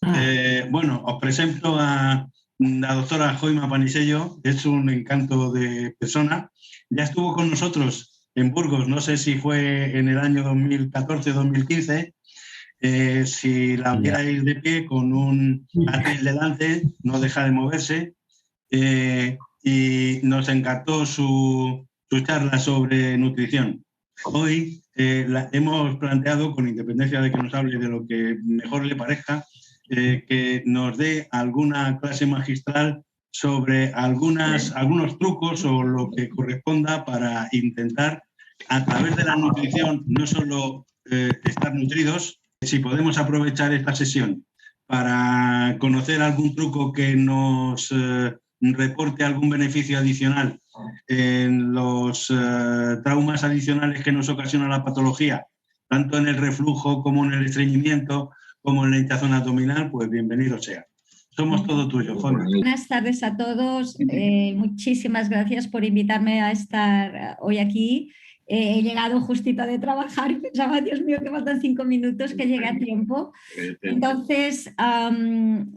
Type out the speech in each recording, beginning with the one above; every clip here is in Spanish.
Bueno, os presento a la doctora Joima Panisello, es un encanto de persona. Ya estuvo con nosotros en Burgos, no sé si fue en el año 2014-2015. Si la vierais de pie con un cartel delante, no deja de moverse. Y nos encantó su charla sobre nutrición. Hoy la hemos planteado, con independencia de que nos hable de lo que mejor le parezca, que nos dé alguna clase magistral sobre algunos trucos o lo que corresponda para intentar, a través de la nutrición, no solo estar nutridos. Si podemos aprovechar esta sesión para conocer algún truco que nos reporte algún beneficio adicional en los traumas adicionales que nos ocasiona la patología, tanto en el reflujo como en el estreñimiento, como en la hinchazón abdominal, pues bienvenido sea. Somos todo tuyo, Juan. Buenas tardes a todos. Muchísimas gracias por invitarme a estar hoy aquí. He llegado justito de trabajar y pensaba, Dios mío, que faltan 5 minutos, que llegue a tiempo. Entonces,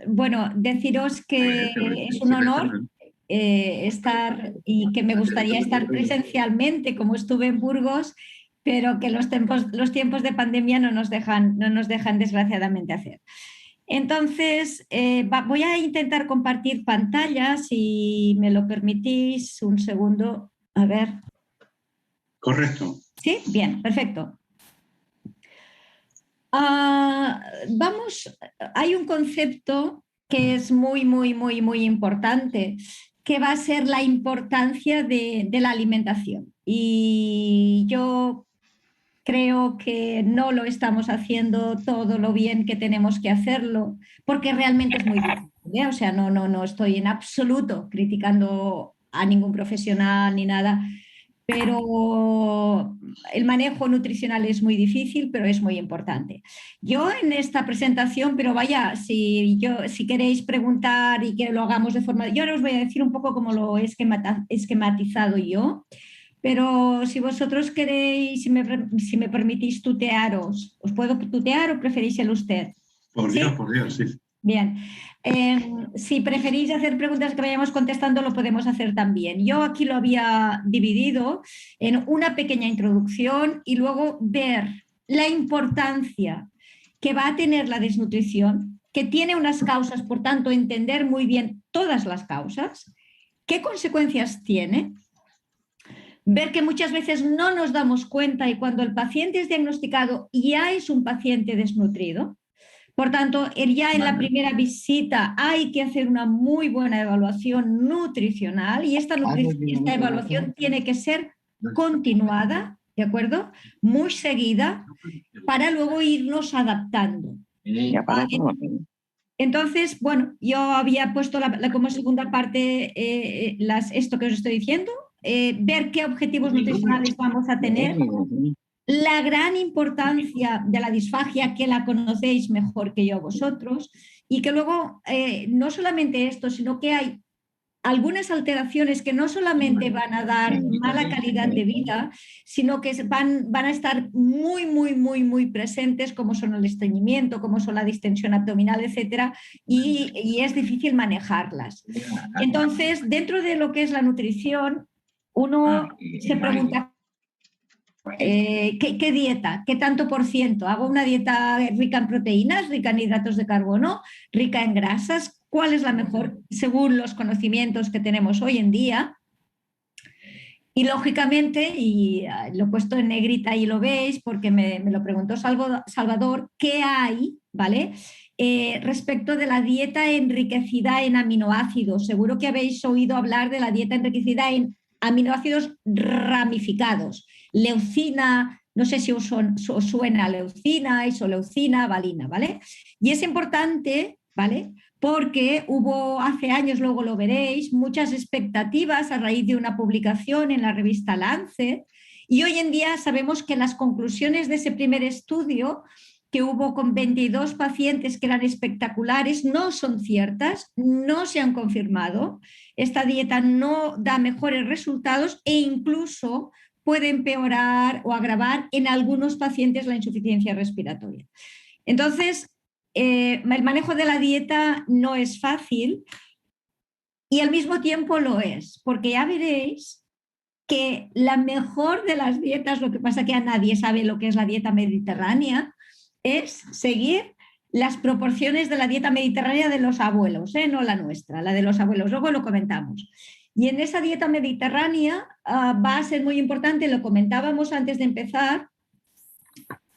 bueno, deciros que es un honor estar y que me gustaría estar presencialmente, como estuve en Burgos, pero que los tiempos de pandemia no nos dejan desgraciadamente hacer. Entonces, voy a intentar compartir pantalla, si me lo permitís, un segundo. A ver. Correcto. ¿Sí? Bien, perfecto. Hay un concepto que es muy importante, que va a ser la importancia de la alimentación. Y yo creo que no lo estamos haciendo todo lo bien que tenemos que hacerlo, porque realmente es muy difícil, ¿eh? O sea, no estoy en absoluto criticando a ningún profesional ni nada, pero el manejo nutricional es muy difícil, pero es muy importante. Yo en esta presentación, pero vaya, si queréis preguntar y que lo hagamos de forma... Yo ahora os voy a decir un poco cómo lo he esquematizado yo. Pero si vosotros queréis, si me permitís tutearos, ¿os puedo tutear o preferís el usted? Por Dios, sí. Bien. Si preferís hacer preguntas que vayamos contestando, lo podemos hacer también. Yo aquí lo había dividido en una pequeña introducción y luego ver la importancia que va a tener la desnutrición, que tiene unas causas, por tanto, entender muy bien todas las causas, qué consecuencias tiene. Ver que muchas veces no nos damos cuenta y cuando el paciente es diagnosticado ya es un paciente desnutrido. Por tanto, ya en la primera visita hay que hacer una muy buena evaluación nutricional y esta evaluación tiene que ser continuada, ¿de acuerdo? Muy seguida para luego irnos adaptando. Entonces, bueno, yo había puesto como segunda parte esto que os estoy diciendo, ver qué objetivos nutricionales vamos a tener, la gran importancia de la disfagia, que la conocéis mejor que yo vosotros, y que luego no solamente esto, sino que hay algunas alteraciones que no solamente van a dar mala calidad de vida, sino que van a estar muy presentes, como son el estreñimiento, como son la distensión abdominal, etcétera, y es difícil manejarlas. Entonces, dentro de lo que es la nutrición, uno se pregunta, ¿qué dieta? ¿Qué tanto por ciento? ¿Hago una dieta rica en proteínas, rica en hidratos de carbono, rica en grasas? ¿Cuál es la mejor según los conocimientos que tenemos hoy en día? Y lógicamente, y lo he puesto en negrita y lo veis porque me lo preguntó Salvador, ¿qué hay, ¿vale? Respecto de la dieta enriquecida en aminoácidos. Seguro que habéis oído hablar de la dieta enriquecida en aminoácidos ramificados. Leucina, no sé si os suena leucina, isoleucina, valina, ¿vale? Y es importante, ¿vale? Porque hubo hace años, luego lo veréis, muchas expectativas a raíz de una publicación en la revista Lancet, y hoy en día sabemos que las conclusiones de ese primer estudio, que hubo con 22 pacientes que eran espectaculares, no son ciertas, no se han confirmado. Esta dieta no da mejores resultados e incluso puede empeorar o agravar en algunos pacientes la insuficiencia respiratoria. Entonces, el manejo de la dieta no es fácil y al mismo tiempo lo es, porque ya veréis que la mejor de las dietas, lo que pasa que a nadie sabe lo que es la dieta mediterránea, es seguir las proporciones de la dieta mediterránea de los abuelos, no la nuestra, la de los abuelos, luego lo comentamos. Y en esa dieta mediterránea va a ser muy importante, lo comentábamos antes de empezar,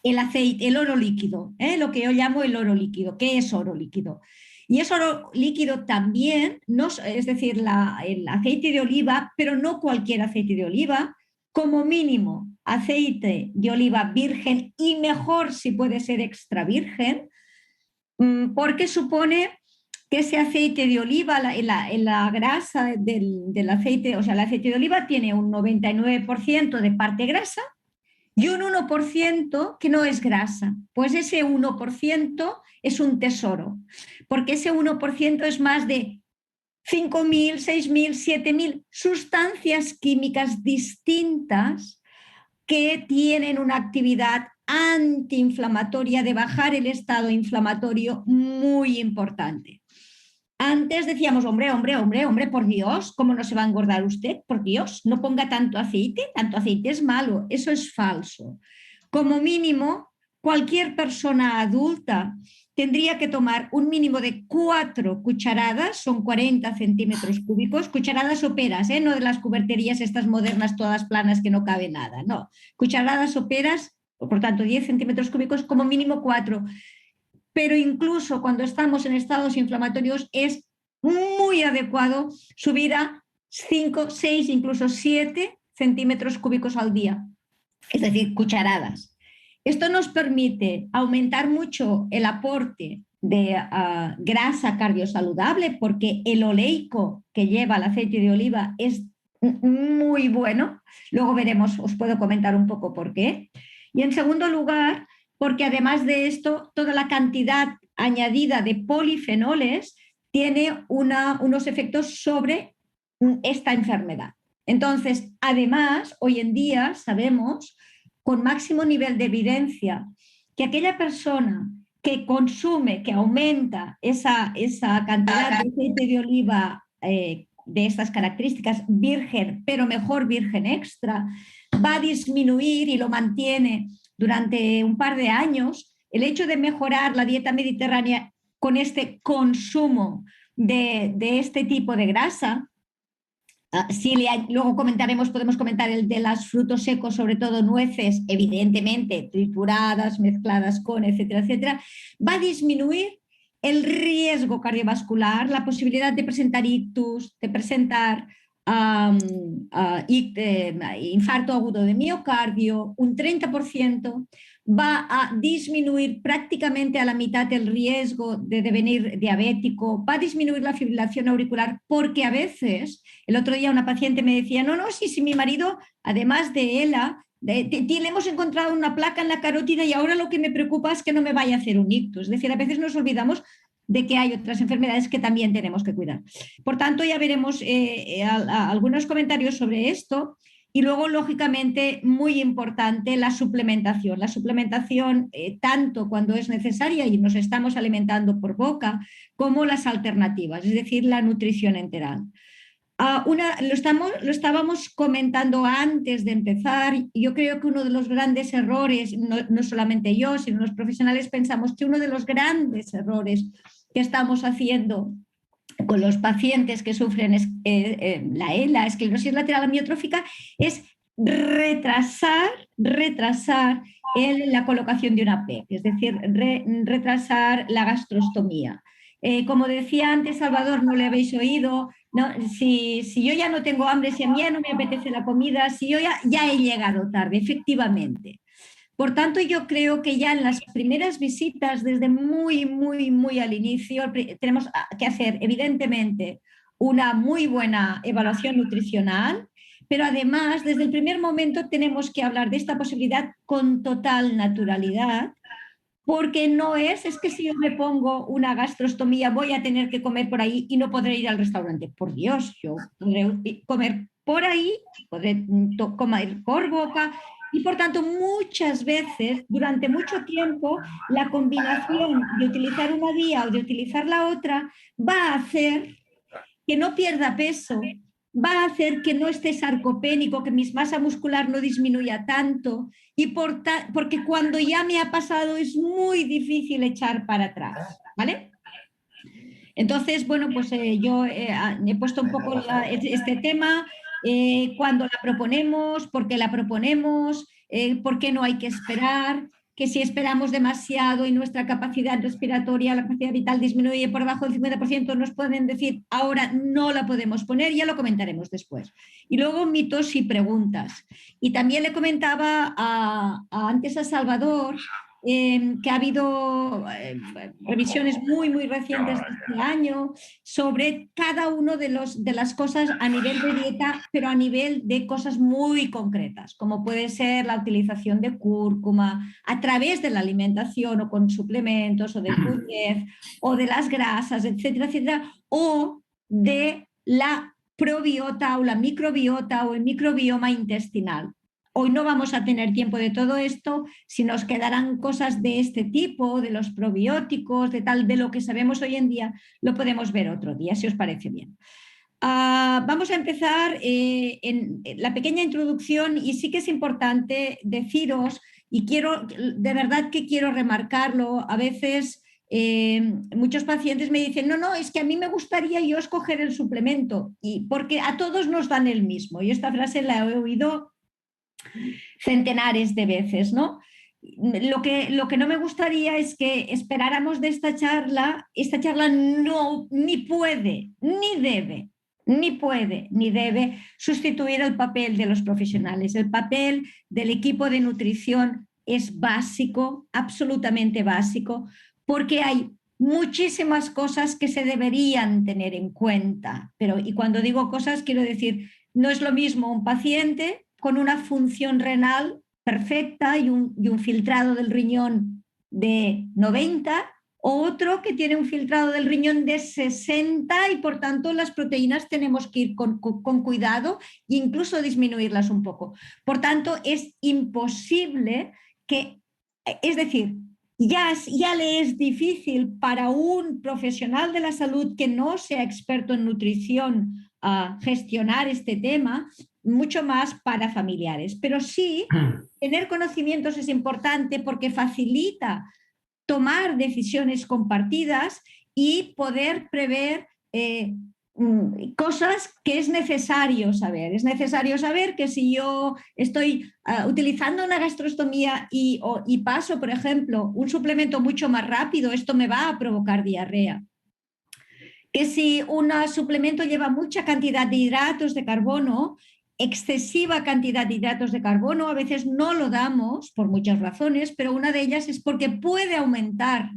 el aceite, el oro líquido, lo que yo llamo el oro líquido. ¿Qué es oro líquido? Y es oro líquido también, no, es decir, el aceite de oliva, pero no cualquier aceite de oliva, como mínimo aceite de oliva virgen y mejor si puede ser extra virgen, porque supone que ese aceite de oliva, en la grasa del aceite, o sea, el aceite de oliva tiene un 99% de parte grasa y un 1% que no es grasa. Pues ese 1% es un tesoro, porque ese 1% es más de 5.000, 6.000, 7.000 sustancias químicas distintas que tienen una actividad antiinflamatoria de bajar el estado inflamatorio muy importante. Antes decíamos, hombre, por Dios, ¿cómo no se va a engordar usted? Por Dios, no ponga tanto aceite es malo, eso es falso. Como mínimo, cualquier persona adulta tendría que tomar un mínimo de 4 cucharadas, son 40 centímetros cúbicos, cucharadas soperas, no de las cuberterías estas modernas todas planas que no cabe nada, no, cucharadas soperas, por tanto 10 centímetros cúbicos, como mínimo 4. Pero incluso cuando estamos en estados inflamatorios es muy adecuado subir a 5, 6, incluso 7 centímetros cúbicos al día, es decir, cucharadas. Esto nos permite aumentar mucho el aporte de grasa cardiosaludable porque el oleico que lleva el aceite de oliva es muy bueno. Luego veremos, os puedo comentar un poco por qué. Y en segundo lugar, porque además de esto, toda la cantidad añadida de polifenoles tiene unos efectos sobre esta enfermedad. Entonces, además, hoy en día sabemos, con máximo nivel de evidencia, que aquella persona que consume, que aumenta esa cantidad de aceite de oliva de estas características, virgen, pero mejor virgen extra, va a disminuir y lo mantiene durante un par de años, el hecho de mejorar la dieta mediterránea con este consumo de este tipo de grasa, luego podemos comentar el de los frutos secos, sobre todo nueces, evidentemente trituradas, mezcladas con, etcétera, etcétera, va a disminuir el riesgo cardiovascular, la posibilidad de presentar ictus, de presentar infarto agudo de miocardio, un 30%, va a disminuir prácticamente a la mitad el riesgo de devenir diabético, va a disminuir la fibrilación auricular, porque a veces, el otro día una paciente me decía, no, si mi marido, además de ELA, le hemos encontrado una placa en la carótida y ahora lo que me preocupa es que no me vaya a hacer un ictus. Es decir, a veces nos olvidamos de que hay otras enfermedades que también tenemos que cuidar. Por tanto, ya veremos algunos comentarios sobre esto. Y luego, lógicamente, muy importante, la suplementación. La suplementación, tanto cuando es necesaria y nos estamos alimentando por boca, como las alternativas, es decir, la nutrición enteral. Lo estábamos comentando antes de empezar. Yo creo que uno de los grandes errores, no solamente yo, sino los profesionales, pensamos que uno de los grandes errores que estamos haciendo con los pacientes que sufren la ELA, esclerosis lateral amiotrófica, es retrasar la colocación de una PEC, es decir, retrasar la gastrostomía. Como decía antes Salvador, no le habéis oído, ¿no? Si yo ya no tengo hambre, si a mí ya no me apetece la comida, si yo ya he llegado tarde, efectivamente. Por tanto, yo creo que ya en las primeras visitas, desde muy, muy, muy al inicio, tenemos que hacer, evidentemente, una muy buena evaluación nutricional, pero además, desde el primer momento, tenemos que hablar de esta posibilidad con total naturalidad, porque no es que si yo me pongo una gastrostomía voy a tener que comer por ahí y no podré ir al restaurante. Por Dios, yo podré comer por ahí, podré comer por boca Y por tanto, muchas veces, durante mucho tiempo, la combinación de utilizar una vía o de utilizar la otra va a hacer que no pierda peso, va a hacer que no esté sarcopénico, que mi masa muscular no disminuya tanto, y porque cuando ya me ha pasado es muy difícil echar para atrás, ¿vale? Entonces, bueno, pues yo he puesto un poco este tema, cuándo la proponemos, por qué la proponemos, por qué no hay que esperar, que si esperamos demasiado y nuestra capacidad respiratoria, la capacidad vital disminuye por debajo del 50%, nos pueden decir, ahora no la podemos poner, ya lo comentaremos después. Y luego mitos y preguntas. Y también le comentaba antes a Salvador, que ha habido revisiones muy, muy recientes de este año sobre cada uno de las cosas a nivel de dieta, pero a nivel de cosas muy concretas, como puede ser la utilización de cúrcuma a través de la alimentación o con suplementos o de Q10 o de las grasas, etcétera, etcétera, o de la probiota o la microbiota o el microbioma intestinal. Hoy no vamos a tener tiempo de todo esto, si nos quedarán cosas de este tipo, de los probióticos, de lo que sabemos hoy en día, lo podemos ver otro día, si os parece bien. Vamos a empezar en la pequeña introducción y sí que es importante deciros, y de verdad que quiero remarcarlo, a veces muchos pacientes me dicen, no, es que a mí me gustaría yo escoger el suplemento, y porque a todos nos dan el mismo. Y esta frase la he oído centenares de veces, ¿no? Lo que no me gustaría es que esperáramos de esta charla no, ni puede, ni debe sustituir el papel de los profesionales. El papel del equipo de nutrición es básico, absolutamente básico, porque hay muchísimas cosas que se deberían tener en cuenta. Y cuando digo cosas, quiero decir, no es lo mismo un paciente con una función renal perfecta y un filtrado del riñón de 90, o otro que tiene un filtrado del riñón de 60 y por tanto las proteínas tenemos que ir con cuidado e incluso disminuirlas un poco. Por tanto, es imposible es decir, ya le es difícil para un profesional de la salud que no sea experto en nutrición gestionar este tema, mucho más para familiares. Pero sí, tener conocimientos es importante porque facilita tomar decisiones compartidas y poder prever cosas que es necesario saber. Es necesario saber que si yo estoy utilizando una gastrostomía y paso, por ejemplo, un suplemento mucho más rápido, esto me va a provocar diarrea. Que si un suplemento lleva mucha cantidad de hidratos de carbono, excesiva cantidad de hidratos de carbono, a veces no lo damos por muchas razones, pero una de ellas es porque puede aumentar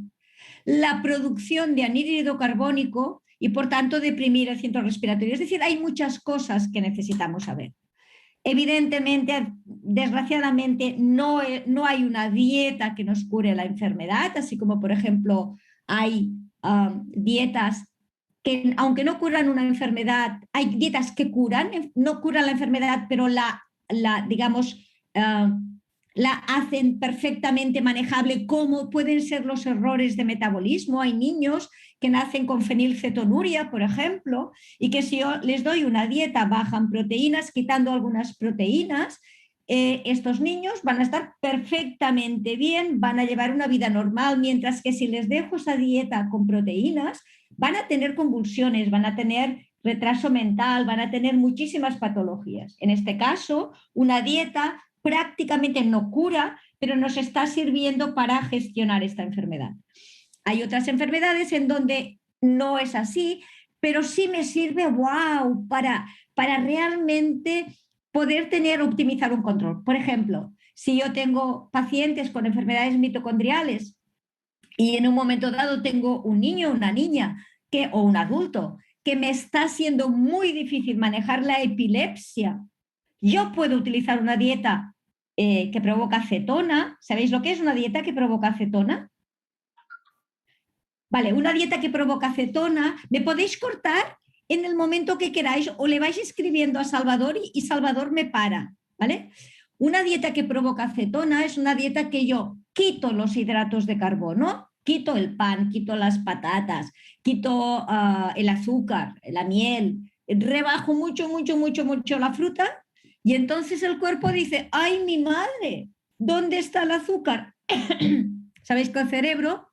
la producción de anhídrido carbónico y por tanto deprimir el centro respiratorio. Es decir, hay muchas cosas que necesitamos saber. Evidentemente, desgraciadamente, no hay una dieta que nos cure la enfermedad, así como, por ejemplo, hay dietas que, aunque no curan una enfermedad, hay dietas que no curan la enfermedad, pero digamos, la hacen perfectamente manejable, como pueden ser los errores de metabolismo. Hay niños que nacen con fenilcetonuria, por ejemplo, y que si yo les doy una dieta baja en proteínas, quitando algunas proteínas, estos niños van a estar perfectamente bien, van a llevar una vida normal, mientras que si les dejo esa dieta con proteínas, van a tener convulsiones, van a tener retraso mental, van a tener muchísimas patologías. En este caso, una dieta prácticamente no cura, pero nos está sirviendo para gestionar esta enfermedad. Hay otras enfermedades en donde no es así, pero sí me sirve, wow, para realmente poder optimizar un control. Por ejemplo, si yo tengo pacientes con enfermedades mitocondriales y en un momento dado tengo un niño o una niña o un adulto que me está siendo muy difícil manejar la epilepsia, yo puedo utilizar una dieta que provoca acetona. ¿Sabéis lo que es una dieta que provoca acetona? Vale, una dieta que provoca acetona, me podéis cortar en el momento que queráis o le vais escribiendo a Salvador y Salvador me para, ¿vale? una dieta que provoca cetona es una dieta que yo quito los hidratos de carbono, quito el pan, quito las patatas, quito el azúcar, la miel, rebajo mucho la fruta y entonces el cuerpo dice, ¡ay, mi madre! ¿Dónde está el azúcar? Sabéis que el cerebro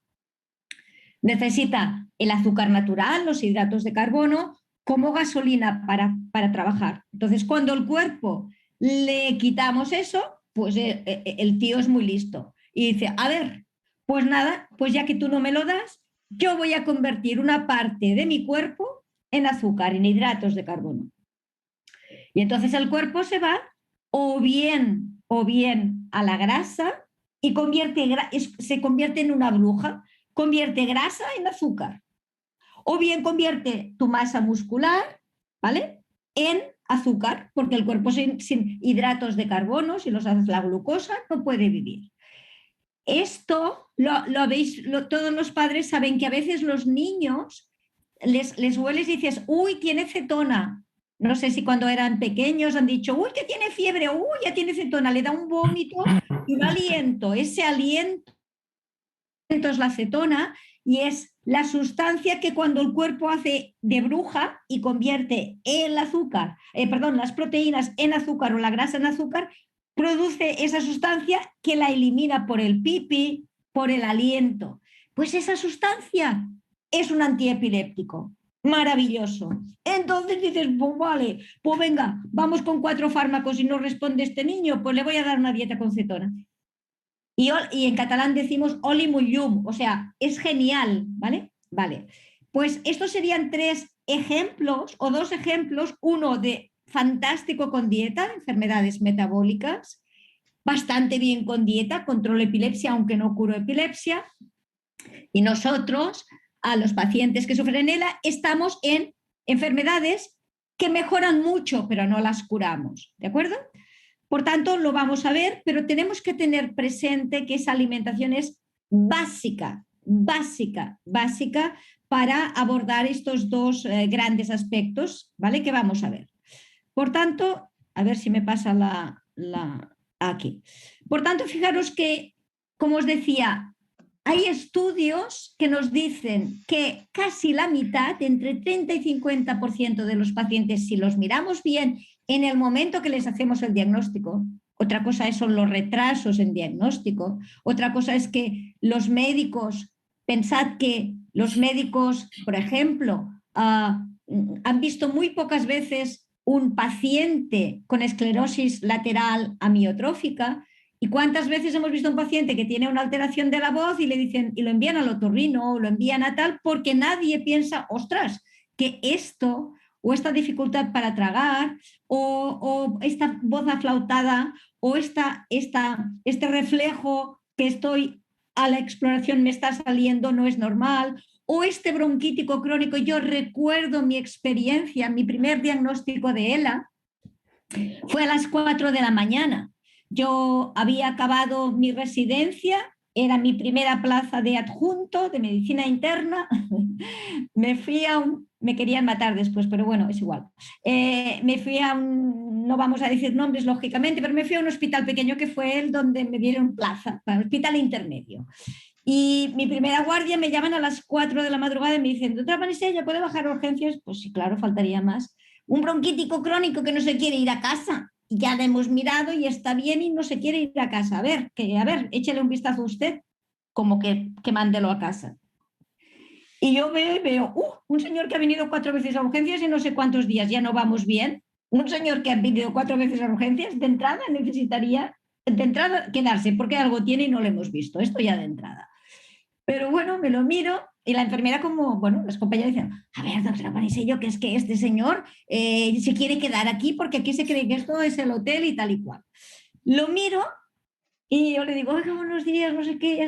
necesita el azúcar natural, los hidratos de carbono, como gasolina para trabajar. Entonces, cuando el cuerpo le quitamos eso, pues el tío es muy listo. Y dice, a ver, pues nada, pues ya que tú no me lo das, yo voy a convertir una parte de mi cuerpo en azúcar, en hidratos de carbono. Y entonces el cuerpo se va o bien a la grasa y se convierte en una bruja, convierte grasa en azúcar. O bien convierte tu masa muscular, ¿vale?, en azúcar, porque el cuerpo sin hidratos de carbono, si los haces la glucosa, no puede vivir. Esto lo veis, todos los padres saben que a veces los niños les hueles y dices, uy, tiene cetona. No sé si cuando eran pequeños han dicho, uy, que tiene fiebre, uy, ya tiene cetona, le da un vómito y un aliento. Ese aliento es la cetona y es la sustancia que cuando el cuerpo hace de bruja y convierte el azúcar, las proteínas en azúcar o la grasa en azúcar, produce esa sustancia que la elimina por el pipí, por el aliento. Pues esa sustancia es un antiepiléptico. Maravilloso. Entonces dices, pues vale, pues venga, vamos con 4 fármacos y no responde este niño, pues le voy a dar una dieta con cetona. Y en catalán decimos oli muy llum, o sea, es genial, ¿vale? Vale. Pues estos serían 3 ejemplos o 2 ejemplos, uno de fantástico con dieta, enfermedades metabólicas, bastante bien con dieta, controlo epilepsia, aunque no curo epilepsia. Y nosotros, a los pacientes que sufren ELA, estamos en enfermedades que mejoran mucho, pero no las curamos, ¿de acuerdo? Por tanto, lo vamos a ver, pero tenemos que tener presente que esa alimentación es básica para abordar estos 2 grandes aspectos, ¿vale? Que vamos a ver. Por tanto, a ver si me pasa aquí. Por tanto, fijaros que, como os decía, hay estudios que nos dicen que casi la mitad, entre 30 y 50% de los pacientes, si los miramos bien en el momento que les hacemos el diagnóstico, otra cosa son los retrasos en diagnóstico, otra cosa es que los médicos, pensad que los médicos, por ejemplo, han visto muy pocas veces un paciente con esclerosis lateral amiotrófica. ¿Y cuántas veces hemos visto un paciente que tiene una alteración de la voz y le dicen, y lo envían al otorrino o lo envían a tal, porque nadie piensa, ostras, que esto o esta dificultad para tragar o esta voz aflautada o este reflejo que estoy a la exploración me está saliendo no es normal, o este bronquítico crónico. Yo recuerdo mi experiencia, mi primer diagnóstico de ELA fue a las 4 de la mañana. Yo había acabado mi residencia, era mi primera plaza de adjunto de medicina interna. Me querían matar después, pero bueno, es igual. Me fui no vamos a decir nombres lógicamente, pero me fui a un hospital pequeño que fue el donde me dieron plaza, para el hospital intermedio. Y mi primera guardia me llaman a las 4 de la madrugada y me dicen, doctora Panisella, ¿puede bajar a urgencias? Pues sí, claro, faltaría más. Un bronquítico crónico que no se quiere ir a casa. Ya la hemos mirado y está bien y no se quiere ir a casa. A ver, échale un vistazo a usted, como que mándelo a casa. Y yo veo, un señor que ha venido 4 veces a urgencias y no sé cuántos días, ya no vamos bien. Un señor que ha venido 4 veces a urgencias, de entrada necesitaría, quedarse, porque algo tiene y no lo hemos visto. Esto ya de entrada. Pero bueno, me lo miro y la enfermera, como, bueno, las compañeras dicen, a ver, doctora Panisella, que es que este señor se quiere quedar aquí porque aquí se cree que esto es el hotel y tal y cual. Lo miro y yo le digo, oiga, buenos días, no sé qué,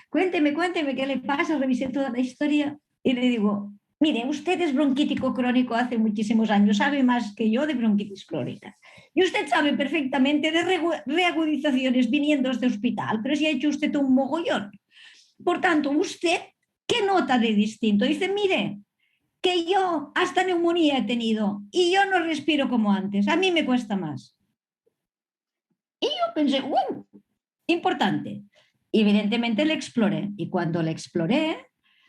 cuénteme qué le pasa, revisé toda la historia y le digo, mire, usted es bronquítico crónico hace muchísimos años, sabe más que yo de bronquitis crónica. Y usted sabe perfectamente de reagudizaciones viniendo a este hospital, pero si ha hecho usted un mogollón. Por tanto, ¿usted qué nota de distinto? Dice, mire, que yo hasta neumonía he tenido y yo no respiro como antes, a mí me cuesta más. Y yo pensé, wow, importante. Y evidentemente le exploré. Y cuando le exploré,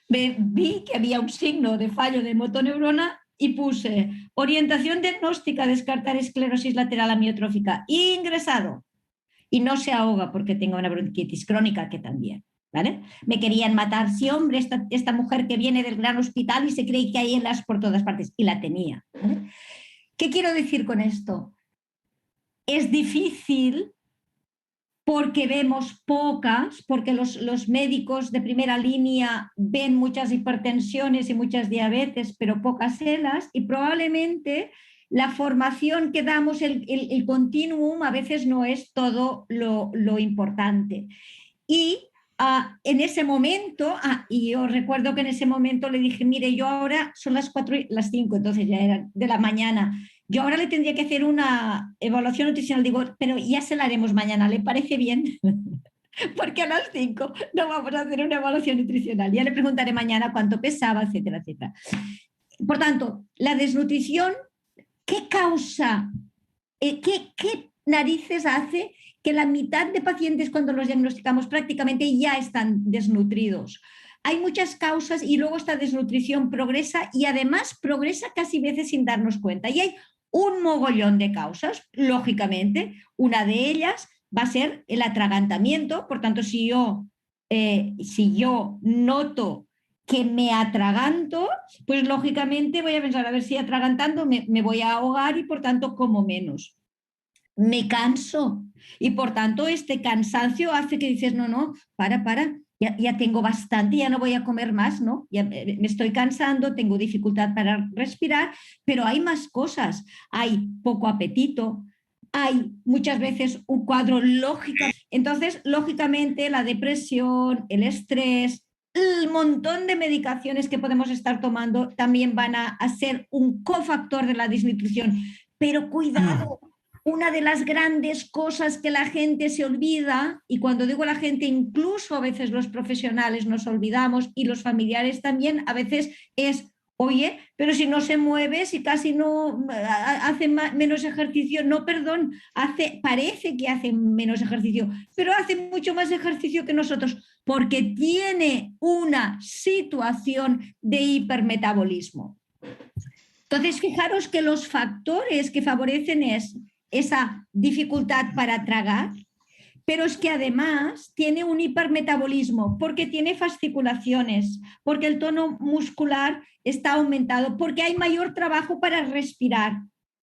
vi que había un signo de fallo de motoneurona y puse orientación diagnóstica, descartar esclerosis lateral amiotrófica, ingresado. Y no se ahoga porque tenga una bronquitis crónica, que también. ¿Vale? Me querían matar, sí, hombre, esta mujer que viene del gran hospital y se cree que hay ELAs por todas partes. Y la tenía. ¿Vale? ¿Qué quiero decir con esto? Es difícil porque vemos pocas, porque los médicos de primera línea ven muchas hipertensiones y muchas diabetes, pero pocas ELAs, y probablemente la formación que damos, el continuum, a veces no es todo lo importante. Y en ese momento, y yo recuerdo que en ese momento le dije, mire, yo ahora son las 4 y las 5, entonces ya eran de la mañana, yo ahora le tendría que hacer una evaluación nutricional, digo, pero ya se la haremos mañana, ¿le parece bien? Porque a las 5 no vamos a hacer una evaluación nutricional, ya le preguntaré mañana cuánto pesaba, etcétera, etcétera. Por tanto, la desnutrición, ¿qué causa? ¿Qué narices hace que la mitad de pacientes cuando los diagnosticamos prácticamente ya están desnutridos? Hay muchas causas y luego esta desnutrición progresa y además progresa casi veces sin darnos cuenta. Y hay un mogollón de causas, lógicamente. Una de ellas va a ser el atragantamiento. Por tanto, si yo noto que me atraganto, pues lógicamente voy a pensar, a ver si atragantando me voy a ahogar y por tanto como menos. Me canso y por tanto este cansancio hace que dices, no, para, ya tengo bastante, ya no voy a comer más, ¿no? Ya me estoy cansando, tengo dificultad para respirar, pero hay más cosas, hay poco apetito, hay muchas veces un cuadro lógico. Entonces, lógicamente, la depresión, el estrés, el montón de medicaciones que podemos estar tomando también van a ser un cofactor de la desnutrición. Pero cuidado, una de las grandes cosas que la gente se olvida, y cuando digo la gente, incluso a veces los profesionales nos olvidamos y los familiares también, a veces es, oye, pero si no se mueve, si casi no hace menos ejercicio, no, perdón, parece que hace menos ejercicio, pero hace mucho más ejercicio que nosotros porque tiene una situación de hipermetabolismo. Entonces, fijaros que los factores que favorecen es esa dificultad para tragar, pero es que además tiene un hipermetabolismo porque tiene fasciculaciones, porque el tono muscular está aumentado, porque hay mayor trabajo para respirar,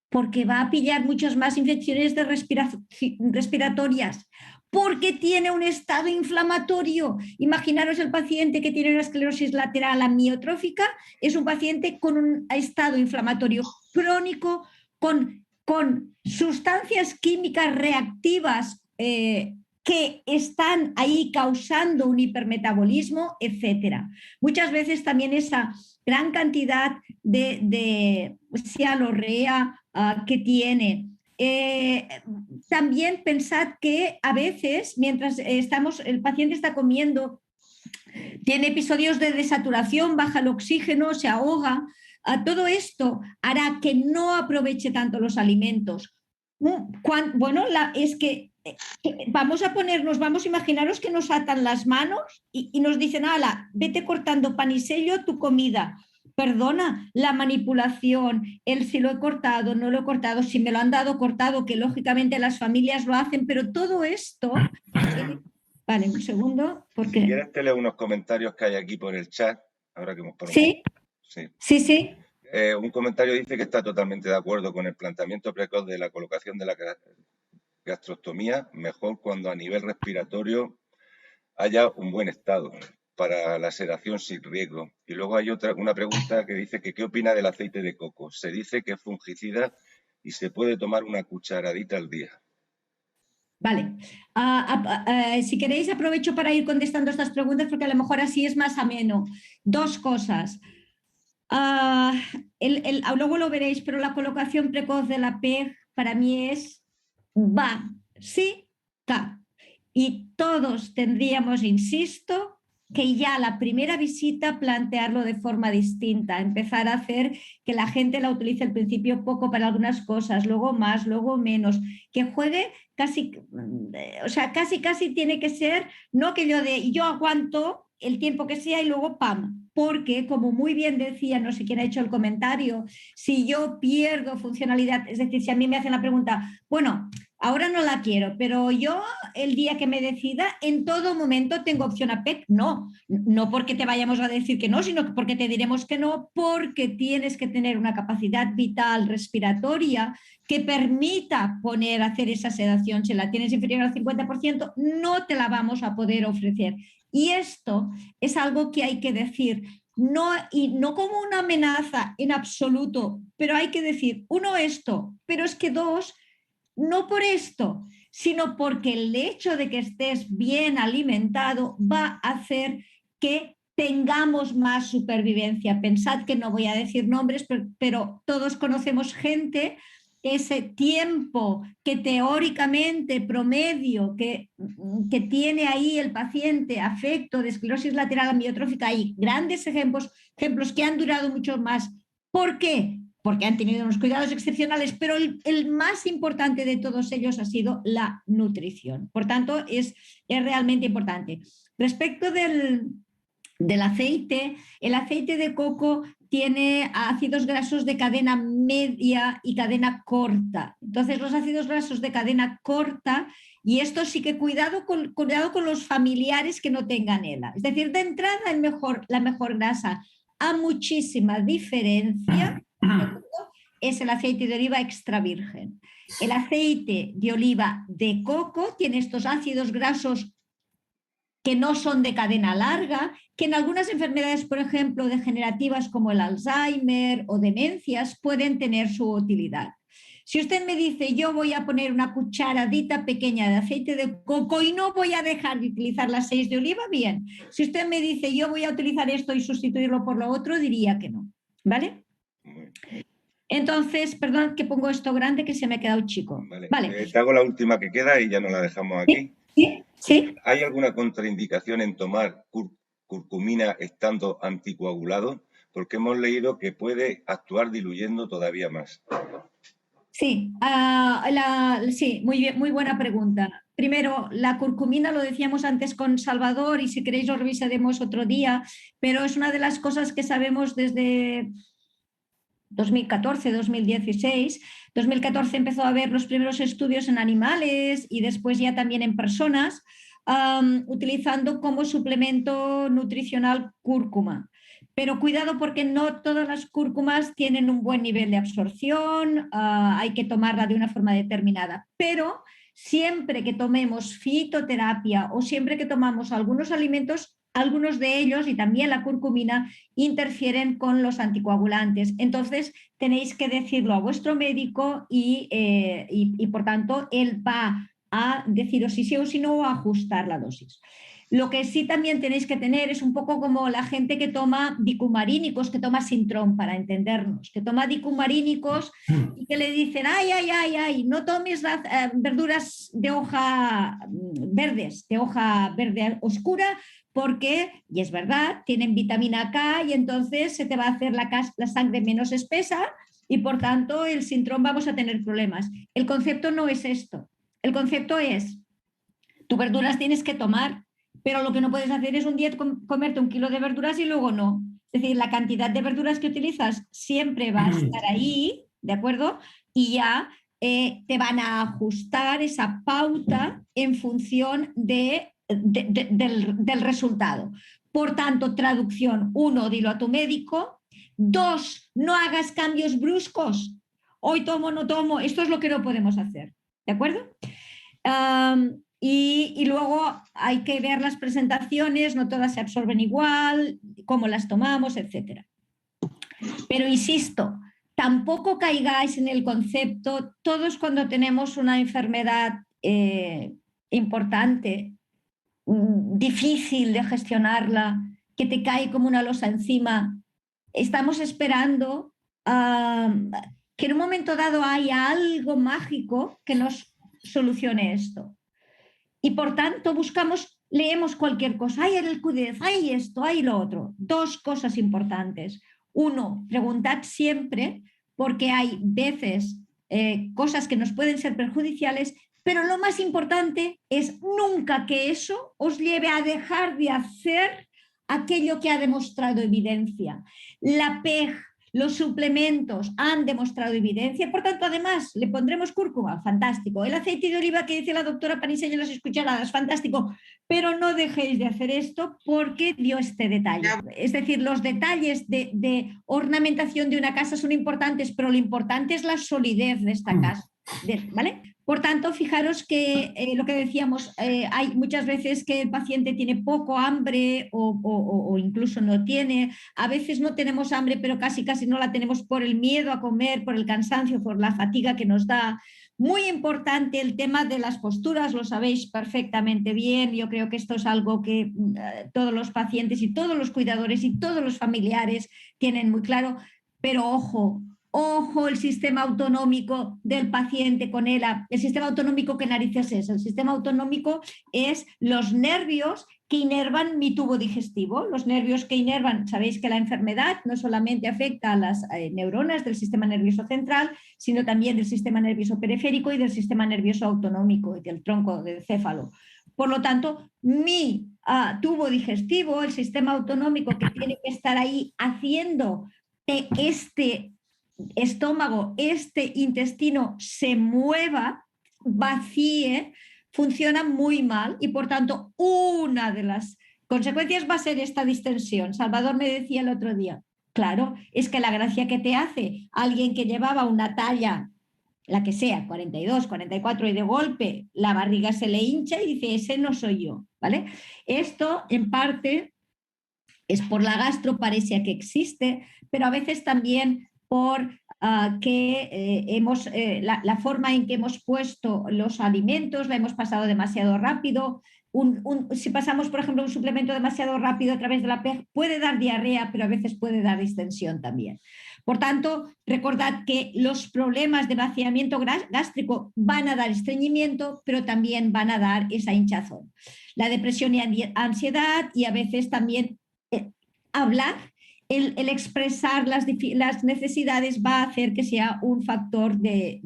porque va a pillar muchas más infecciones respiratorias, porque tiene un estado inflamatorio. Imaginaros el paciente que tiene una esclerosis lateral amiotrófica, es un paciente con un estado inflamatorio crónico, con sustancias químicas reactivas que están ahí causando un hipermetabolismo, etcétera. Muchas veces también esa gran cantidad de cialorrea que tiene. También pensad que a veces, mientras el paciente está comiendo, tiene episodios de desaturación, baja el oxígeno, se ahoga. Todo esto hará que no aproveche tanto los alimentos. Bueno, es que vamos a imaginaros que nos atan las manos y nos dicen, ala, vete cortando pan y sello tu comida. Perdona, la manipulación, el si lo he cortado, no lo he cortado, si me lo han dado cortado, que lógicamente las familias lo hacen, pero todo esto... Vale, un segundo, porque... Si quieres te leo unos comentarios que hay aquí por el chat, ahora que hemos parado. Sí, sí. Un comentario dice que está totalmente de acuerdo con el planteamiento precoz de la colocación de la gastrostomía, mejor cuando a nivel respiratorio haya un buen estado para la sedación sin riesgo. Y luego hay una pregunta que dice que ¿qué opina del aceite de coco? Se dice que es fungicida y se puede tomar una cucharadita al día. Vale. Si queréis, aprovecho para ir contestando estas preguntas porque a lo mejor así es más ameno. Dos cosas. Luego lo veréis, pero la colocación precoz de la PEG para mí es básica. Y todos tendríamos, insisto, que ya la primera visita plantearlo de forma distinta, empezar a hacer que la gente la utilice al principio poco para algunas cosas, luego más, luego menos, que juegue casi, o sea, casi tiene que ser, no aquello de yo aguanto el tiempo que sea y luego ¡pam! Porque, como muy bien decía, no sé quién ha hecho el comentario, si yo pierdo funcionalidad, es decir, si a mí me hacen la pregunta, bueno, ahora no la quiero, pero yo el día que me decida, en todo momento tengo opción a PEC. No, no porque te vayamos a decir que no, sino porque te diremos que no, porque tienes que tener una capacidad vital respiratoria que permita hacer esa sedación. Si la tienes inferior al 50%, no te la vamos a poder ofrecer. Y esto es algo que hay que decir. No, y no como una amenaza en absoluto, pero hay que decir, uno, esto, pero es que dos, no por esto, sino porque el hecho de que estés bien alimentado va a hacer que tengamos más supervivencia. Pensad que no voy a decir nombres, pero todos conocemos gente, ese tiempo que teóricamente promedio que tiene ahí el paciente afecto de esclerosis lateral amiotrófica, hay grandes ejemplos que han durado mucho más. ¿Por qué? Porque han tenido unos cuidados excepcionales, pero el más importante de todos ellos ha sido la nutrición. Por tanto, es realmente importante. Respecto del aceite, el aceite de coco tiene ácidos grasos de cadena media y cadena corta. Entonces, los ácidos grasos de cadena corta, y esto sí que cuidado con los familiares que no tengan ELA. Es decir, de entrada la mejor grasa a muchísima diferencia es el aceite de oliva extra virgen. El aceite de oliva de coco tiene estos ácidos grasos que no son de cadena larga, que en algunas enfermedades, por ejemplo, degenerativas como el Alzheimer o demencias, pueden tener su utilidad. Si usted me dice, yo voy a poner una cucharadita pequeña de aceite de coco y no voy a dejar de utilizar las 6 de oliva, bien. Si usted me dice, yo voy a utilizar esto y sustituirlo por lo otro, diría que no. ¿Vale? Entonces, perdón que pongo esto grande que se me ha quedado chico. Vale. Te hago la última que queda y ya no la dejamos aquí. Sí. ¿Hay alguna contraindicación en tomar curcumina estando anticoagulado? Porque hemos leído que puede actuar diluyendo todavía más. Sí, sí, muy bien, muy buena pregunta. Primero, la curcumina, lo decíamos antes con Salvador y si queréis lo revisaremos otro día, pero es una de las cosas que sabemos desde 2014, 2016. 2014 empezó a haber los primeros estudios en animales y después ya también en personas, utilizando como suplemento nutricional cúrcuma. Pero cuidado porque no todas las cúrcumas tienen un buen nivel de absorción, hay que tomarla de una forma determinada. Pero siempre que tomemos fitoterapia o siempre que tomamos algunos alimentos, algunos de ellos, y también la curcumina, interfieren con los anticoagulantes. Entonces, tenéis que decirlo a vuestro médico y por tanto, él va a deciros si sí o si no, o a ajustar la dosis. Lo que sí también tenéis que tener es un poco como la gente que toma dicumarínicos, que toma Sintrom, para entendernos, que toma dicumarínicos y que le dicen, ay, no tomes verduras de hoja verdes, de hoja verde oscura, porque, y es verdad, tienen vitamina K y entonces se te va a hacer la sangre menos espesa y por tanto el Sintrom vamos a tener problemas. El concepto no es esto. El concepto es, tú verduras tienes que tomar, pero lo que no puedes hacer es un día comerte 1 kilo de verduras y luego no. Es decir, la cantidad de verduras que utilizas siempre va a estar ahí, ¿de acuerdo? Y ya te van a ajustar esa pauta en función del resultado. Por tanto, traducción, 1, dilo a tu médico. 2, no hagas cambios bruscos. Hoy tomo, no tomo. Esto es lo que no podemos hacer. ¿De acuerdo? Y luego hay que ver las presentaciones, no todas se absorben igual, cómo las tomamos, etc. Pero insisto, tampoco caigáis en el concepto, todos cuando tenemos una enfermedad importante, difícil de gestionarla, que te cae como una losa encima, estamos esperando que en un momento dado haya algo mágico que nos solucione esto. Y por tanto buscamos leemos cualquier cosa, hay el Q10, hay esto, hay lo otro. Dos cosas importantes. Uno, preguntad siempre, porque hay veces cosas que nos pueden ser perjudiciales, pero lo más importante es nunca que eso os lleve a dejar de hacer aquello que ha demostrado evidencia. La PEG, los suplementos han demostrado evidencia, por tanto, además, le pondremos cúrcuma, fantástico. El aceite de oliva que dice la doctora Panisello en las escucharadas, fantástico, pero no dejéis de hacer esto porque dio este detalle. Es decir, los detalles de ornamentación de una casa son importantes, pero lo importante es la solidez de esta casa, ¿vale? Por tanto, fijaros que lo que decíamos, hay muchas veces que el paciente tiene poco hambre o incluso no tiene. A veces no tenemos hambre, pero casi no la tenemos por el miedo a comer, por el cansancio, por la fatiga que nos da. Muy importante el tema de las posturas, lo sabéis perfectamente bien. Yo creo que esto es algo que todos los pacientes y todos los cuidadores y todos los familiares tienen muy claro. Pero ojo, el sistema autonómico del paciente con ELA. El sistema autonómico, ¿qué narices es? El sistema autonómico es los nervios que inervan mi tubo digestivo. Los nervios que inervan, sabéis que la enfermedad no solamente afecta a las neuronas del sistema nervioso central, sino también del sistema nervioso periférico y del sistema nervioso autonómico y del tronco del céfalo. Por lo tanto, mi tubo digestivo, el sistema autonómico que tiene que estar ahí haciendo que este estómago, este intestino se mueva, vacíe, funciona muy mal y por tanto una de las consecuencias va a ser esta distensión. Salvador me decía el otro día, claro, es que la gracia que te hace alguien que llevaba una talla, la que sea, 42, 44 y de golpe la barriga se le hincha y dice, ese no soy yo, ¿vale? Esto en parte es por la gastroparesia que existe, pero a veces también por la forma en que hemos puesto los alimentos, la hemos pasado demasiado rápido. Si pasamos, por ejemplo, un suplemento demasiado rápido a través de la PEG, puede dar diarrea, pero a veces puede dar distensión también. Por tanto, recordad que los problemas de vaciamiento gástrico van a dar estreñimiento, pero también van a dar esa hinchazón. La depresión y ansiedad y a veces también hablar, el expresar las necesidades va a hacer que sea un factor de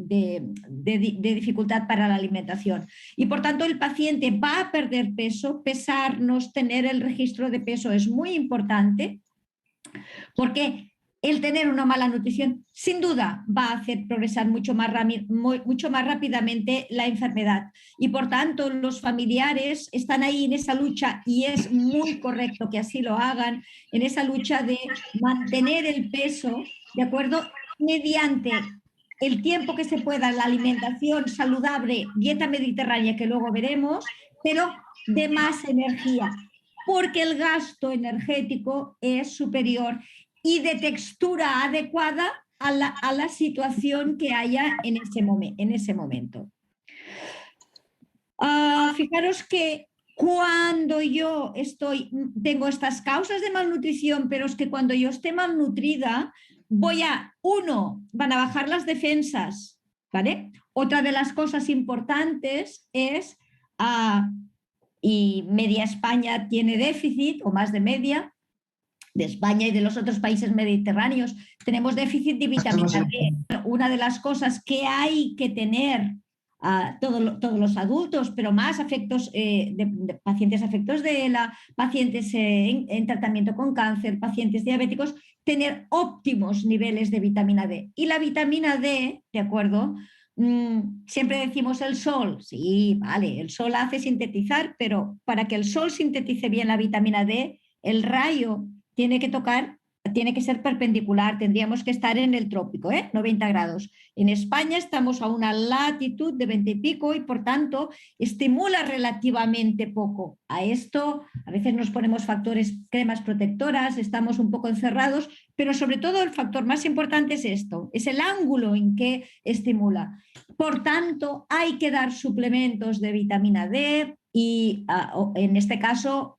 dificultad para la alimentación. Y por tanto el paciente va a perder peso, pesarnos, tener el registro de peso es muy importante, porque el tener una mala nutrición sin duda va a hacer progresar mucho más rápidamente la enfermedad. Y por tanto los familiares están ahí en esa lucha y es muy correcto que así lo hagan, en esa lucha de mantener el peso, ¿de acuerdo? Mediante el tiempo que se pueda, la alimentación saludable, dieta mediterránea que luego veremos, pero de más energía, porque el gasto energético es superior y de textura adecuada a la situación que haya en ese momento. Fijaros que cuando yo tengo estas causas de malnutrición, pero es que cuando yo esté malnutrida, van a bajar las defensas, ¿vale? Otra de las cosas importantes es, y media España tiene déficit o más de media, de España y de los otros países mediterráneos, tenemos déficit de vitamina D. Una de las cosas que hay que tener todos los adultos, pero más de pacientes afectos de ELA, pacientes en tratamiento con cáncer, pacientes diabéticos, tener óptimos niveles de vitamina D. Y la vitamina D, ¿de acuerdo? Siempre decimos el sol, sí, vale, el sol hace sintetizar, pero para que el sol sintetice bien la vitamina D, el rayo tiene que ser perpendicular, tendríamos que estar en el trópico, 90 grados. En España estamos a una latitud de 20 y pico y por tanto estimula relativamente poco. A esto a veces nos ponemos cremas protectoras, estamos un poco encerrados, pero sobre todo el factor más importante es esto, es el ángulo en que estimula. Por tanto, hay que dar suplementos de vitamina D y en este caso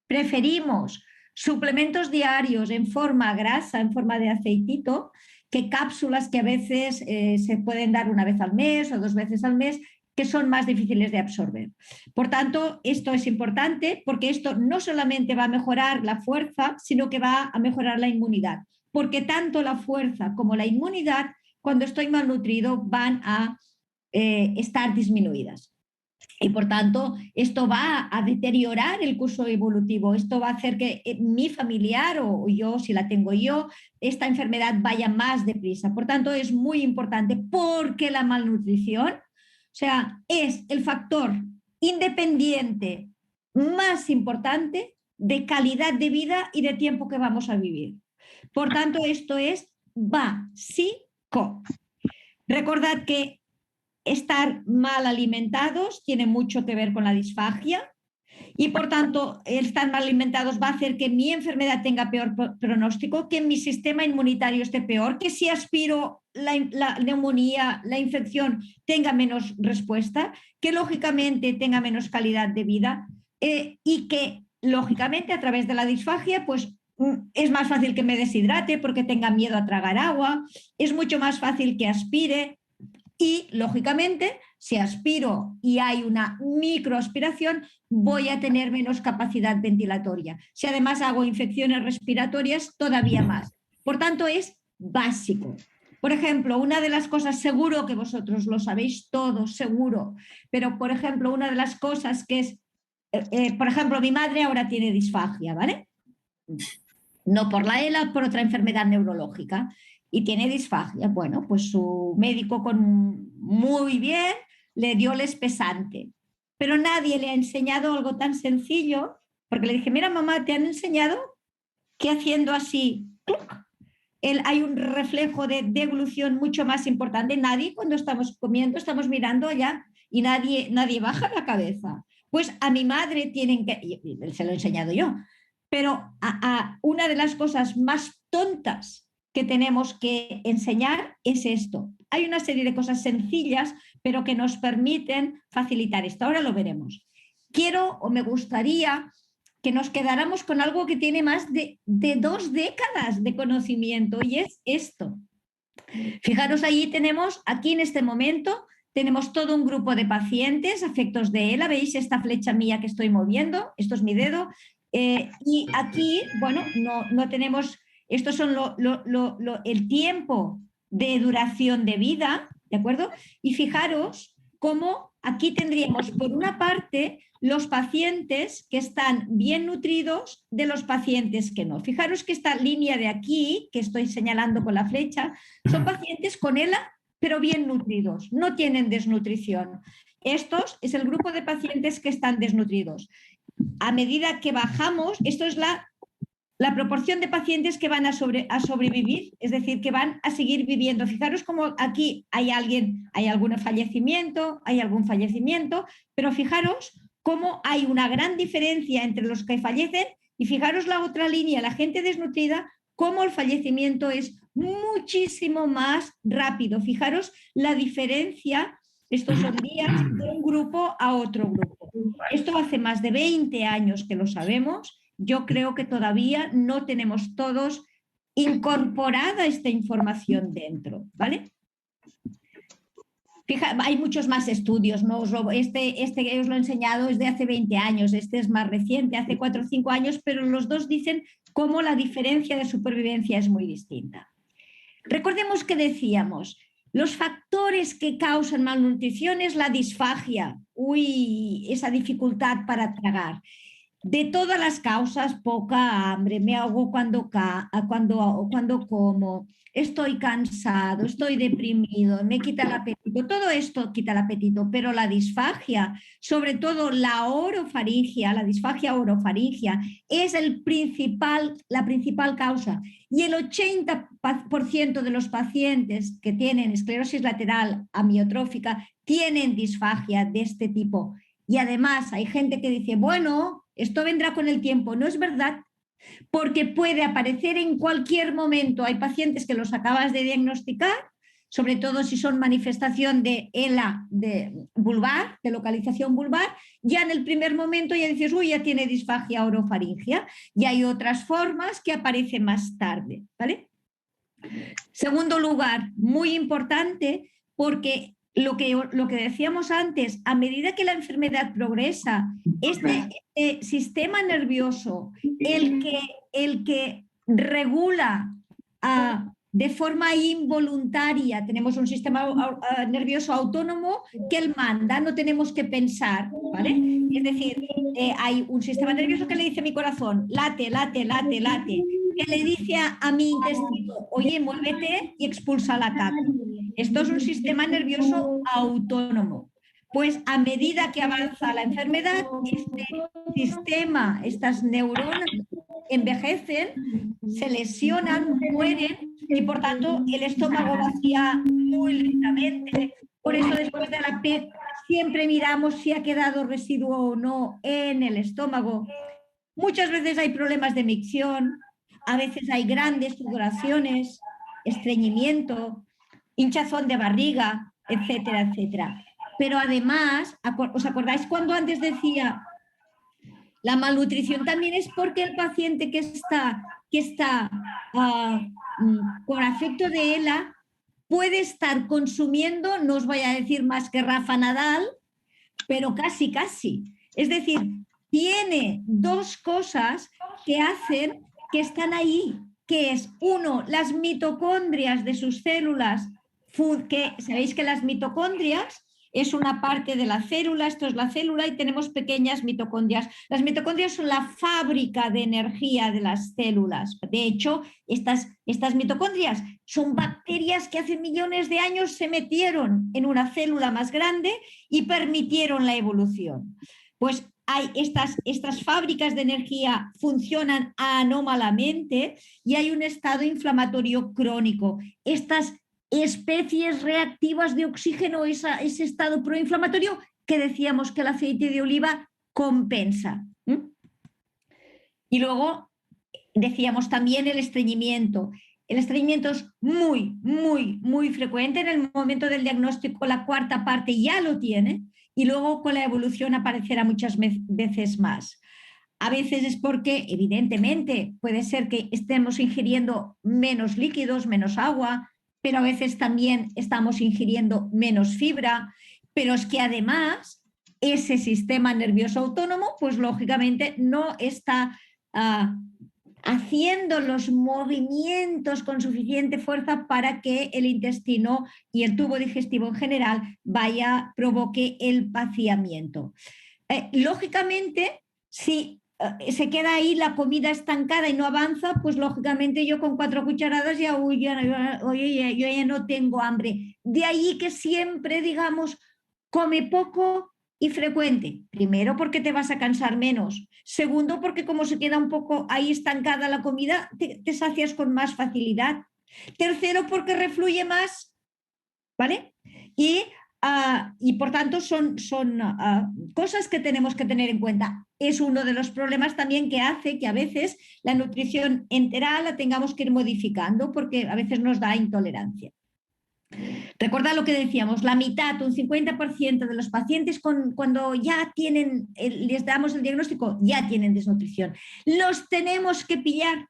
preferimos suplementos diarios en forma grasa, en forma de aceitito, que cápsulas que a veces se pueden dar una vez al mes o 2 veces al mes, que son más difíciles de absorber. Por tanto, esto es importante porque esto no solamente va a mejorar la fuerza, sino que va a mejorar la inmunidad, porque tanto la fuerza como la inmunidad, cuando estoy malnutrido, van a estar disminuidas. Y por tanto, esto va a deteriorar el curso evolutivo, esto va a hacer que mi familiar o yo, si la tengo yo, esta enfermedad vaya más deprisa. Por tanto, es muy importante porque la malnutrición, o sea, es el factor independiente más importante de calidad de vida y de tiempo que vamos a vivir. Por tanto, esto es básico. Recordad que estar mal alimentados tiene mucho que ver con la disfagia y por tanto el estar mal alimentados va a hacer que mi enfermedad tenga peor pronóstico, que mi sistema inmunitario esté peor, que si aspiro la neumonía, la infección tenga menos respuesta, que lógicamente tenga menos calidad de vida y que lógicamente a través de la disfagia pues es más fácil que me deshidrate porque tenga miedo a tragar agua, es mucho más fácil que aspire. Y, lógicamente, si aspiro y hay una microaspiración, voy a tener menos capacidad ventilatoria. Si además hago infecciones respiratorias, todavía más. Por tanto, es básico. Por ejemplo, una de las cosas, seguro que vosotros lo sabéis todos, seguro, pero, por ejemplo, una de las cosas que es, por ejemplo, mi madre ahora tiene disfagia, ¿vale? No por la ELA, por otra enfermedad neurológica. Y tiene disfagia. Bueno, pues su médico muy bien le dio el espesante. Pero nadie le ha enseñado algo tan sencillo, porque le dije, mira mamá, te han enseñado que haciendo así, hay un reflejo de devolución mucho más importante. Nadie cuando estamos comiendo, estamos mirando allá y nadie baja la cabeza. Pues a mi madre tienen que, se lo he enseñado yo, pero a una de las cosas más tontas que tenemos que enseñar es esto. Hay una serie de cosas sencillas, pero que nos permiten facilitar esto. Ahora lo veremos. Quiero o me gustaría que nos quedáramos con algo que tiene más de 2 décadas de conocimiento y es esto. Fijaros, allí tenemos, aquí en este momento, tenemos todo un grupo de pacientes afectos de ELA. ¿Veis esta flecha mía que estoy moviendo? Esto es mi dedo. Y aquí, bueno, no tenemos... Estos son el tiempo de duración de vida, ¿de acuerdo? Y fijaros cómo aquí tendríamos, por una parte, los pacientes que están bien nutridos de los pacientes que no. Fijaros que esta línea de aquí, que estoy señalando con la flecha, son pacientes con ELA, pero bien nutridos, no tienen desnutrición. Estos es el grupo de pacientes que están desnutridos. A medida que bajamos, esto es la proporción de pacientes que van a sobrevivir, es decir, que van a seguir viviendo. Fijaros cómo aquí hay algún fallecimiento, pero fijaros cómo hay una gran diferencia entre los que fallecen y fijaros la otra línea, la gente desnutrida, cómo el fallecimiento es muchísimo más rápido. Fijaros la diferencia, estos son días de un grupo a otro grupo. Esto hace más de 20 años que lo sabemos. Yo creo que todavía no tenemos todos incorporada esta información dentro, ¿vale? Hay muchos más estudios, ¿no? Este que os lo he enseñado es de hace 20 años, este es más reciente, hace 4 o 5 años, pero los dos dicen cómo la diferencia de supervivencia es muy distinta. Recordemos que decíamos, los factores que causan malnutrición es la disfagia, esa dificultad para tragar. De todas las causas, poca hambre, me ahogo cuando como, estoy cansado, estoy deprimido, me quita el apetito, todo esto quita el apetito, pero la disfagia, sobre todo la disfagia orofaringia, es la principal causa. Y el 80% de los pacientes que tienen esclerosis lateral amiotrófica tienen disfagia de este tipo. Y además hay gente que dice, bueno, esto vendrá con el tiempo. No es verdad, porque puede aparecer en cualquier momento. Hay pacientes que los acabas de diagnosticar, sobre todo si son manifestación de ELA de vulvar, de localización vulvar, ya en el primer momento ya dices, ya tiene disfagia orofaringia. Y hay otras formas que aparecen más tarde, ¿vale? Segundo lugar, muy importante, porque lo que decíamos antes, a medida que la enfermedad progresa, este sistema nervioso, el que regula de forma involuntaria, tenemos un sistema nervioso autónomo que él manda, no tenemos que pensar, ¿vale? Es decir, hay un sistema nervioso que le dice a mi corazón, late, late, late, late, que le dice a mi intestino, oye, muévete y expulsa la caca. Esto es un sistema nervioso autónomo. Pues a medida que avanza la enfermedad, este sistema, estas neuronas envejecen, se lesionan, mueren y por tanto el estómago vacía muy lentamente. Por eso después de la PET siempre miramos si ha quedado residuo o no en el estómago. Muchas veces hay problemas de micción, a veces hay grandes sudoraciones, estreñimiento, hinchazón de barriga, etcétera, etcétera. Pero además, ¿os acordáis cuando antes decía la malnutrición también es porque el paciente que está con afecto de ELA puede estar consumiendo, no os voy a decir más que Rafa Nadal, pero casi, casi. Es decir, tiene dos cosas que hacen que están ahí, que es, uno, las mitocondrias de sus células, que sabéis que las mitocondrias es una parte de la célula, esto es la célula y tenemos pequeñas mitocondrias. Las mitocondrias son la fábrica de energía de las células. De hecho, estas mitocondrias son bacterias que hace millones de años se metieron en una célula más grande y permitieron la evolución. Pues estas fábricas de energía funcionan anómalamente y hay un estado inflamatorio crónico. Estas especies reactivas de oxígeno, ese estado proinflamatorio que decíamos que el aceite de oliva compensa. Y luego decíamos también el estreñimiento. El estreñimiento es muy, muy, muy frecuente. En el momento del diagnóstico, la cuarta parte ya lo tiene y luego con la evolución aparecerá muchas veces más. A veces es porque, evidentemente, puede ser que estemos ingiriendo menos líquidos, menos agua, pero a veces también estamos ingiriendo menos fibra, pero es que además ese sistema nervioso autónomo, pues lógicamente no está haciendo los movimientos con suficiente fuerza para que el intestino y el tubo digestivo en general provoque el vaciamiento. Lógicamente, si se queda ahí la comida estancada y no avanza, pues lógicamente yo con 4 cucharadas yo ya no tengo hambre. De ahí que siempre digamos, come poco y frecuente. Primero, porque te vas a cansar menos. Segundo, porque como se queda un poco ahí estancada la comida, te sacias con más facilidad. Tercero, porque refluye más, ¿vale? Y por tanto son cosas que tenemos que tener en cuenta. Es uno de los problemas también que hace que a veces la nutrición enteral la tengamos que ir modificando porque a veces nos da intolerancia. Recordad lo que decíamos, la mitad, un 50% de los pacientes cuando ya les damos el diagnóstico, ya tienen desnutrición. Los tenemos que pillar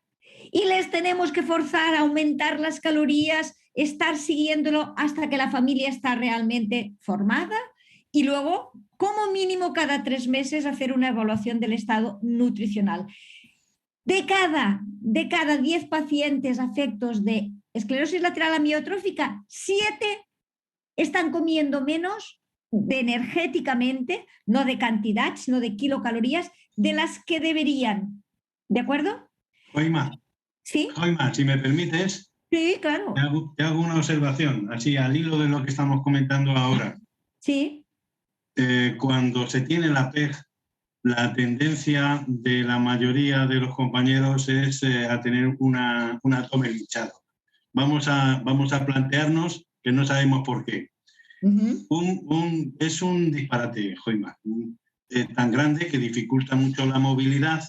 y les tenemos que forzar a aumentar las calorías, estar siguiéndolo hasta que la familia está realmente formada y luego, como mínimo, cada 3 meses hacer una evaluación del estado nutricional. De cada 10 pacientes afectos de esclerosis lateral amiotrófica, 7 están comiendo menos energéticamente, no de cantidad, sino de kilocalorías, de las que deberían. ¿De acuerdo? Joima, ¿Sí? Joima, si me permites, sí, claro. Te hago una observación, así al hilo de lo que estamos comentando ahora. Sí. Cuando se tiene la PEG, la tendencia de la mayoría de los compañeros es a tener un abdomen hinchado. Vamos a plantearnos que no sabemos por qué. Es un disparate, Joima, tan grande que dificulta mucho la movilidad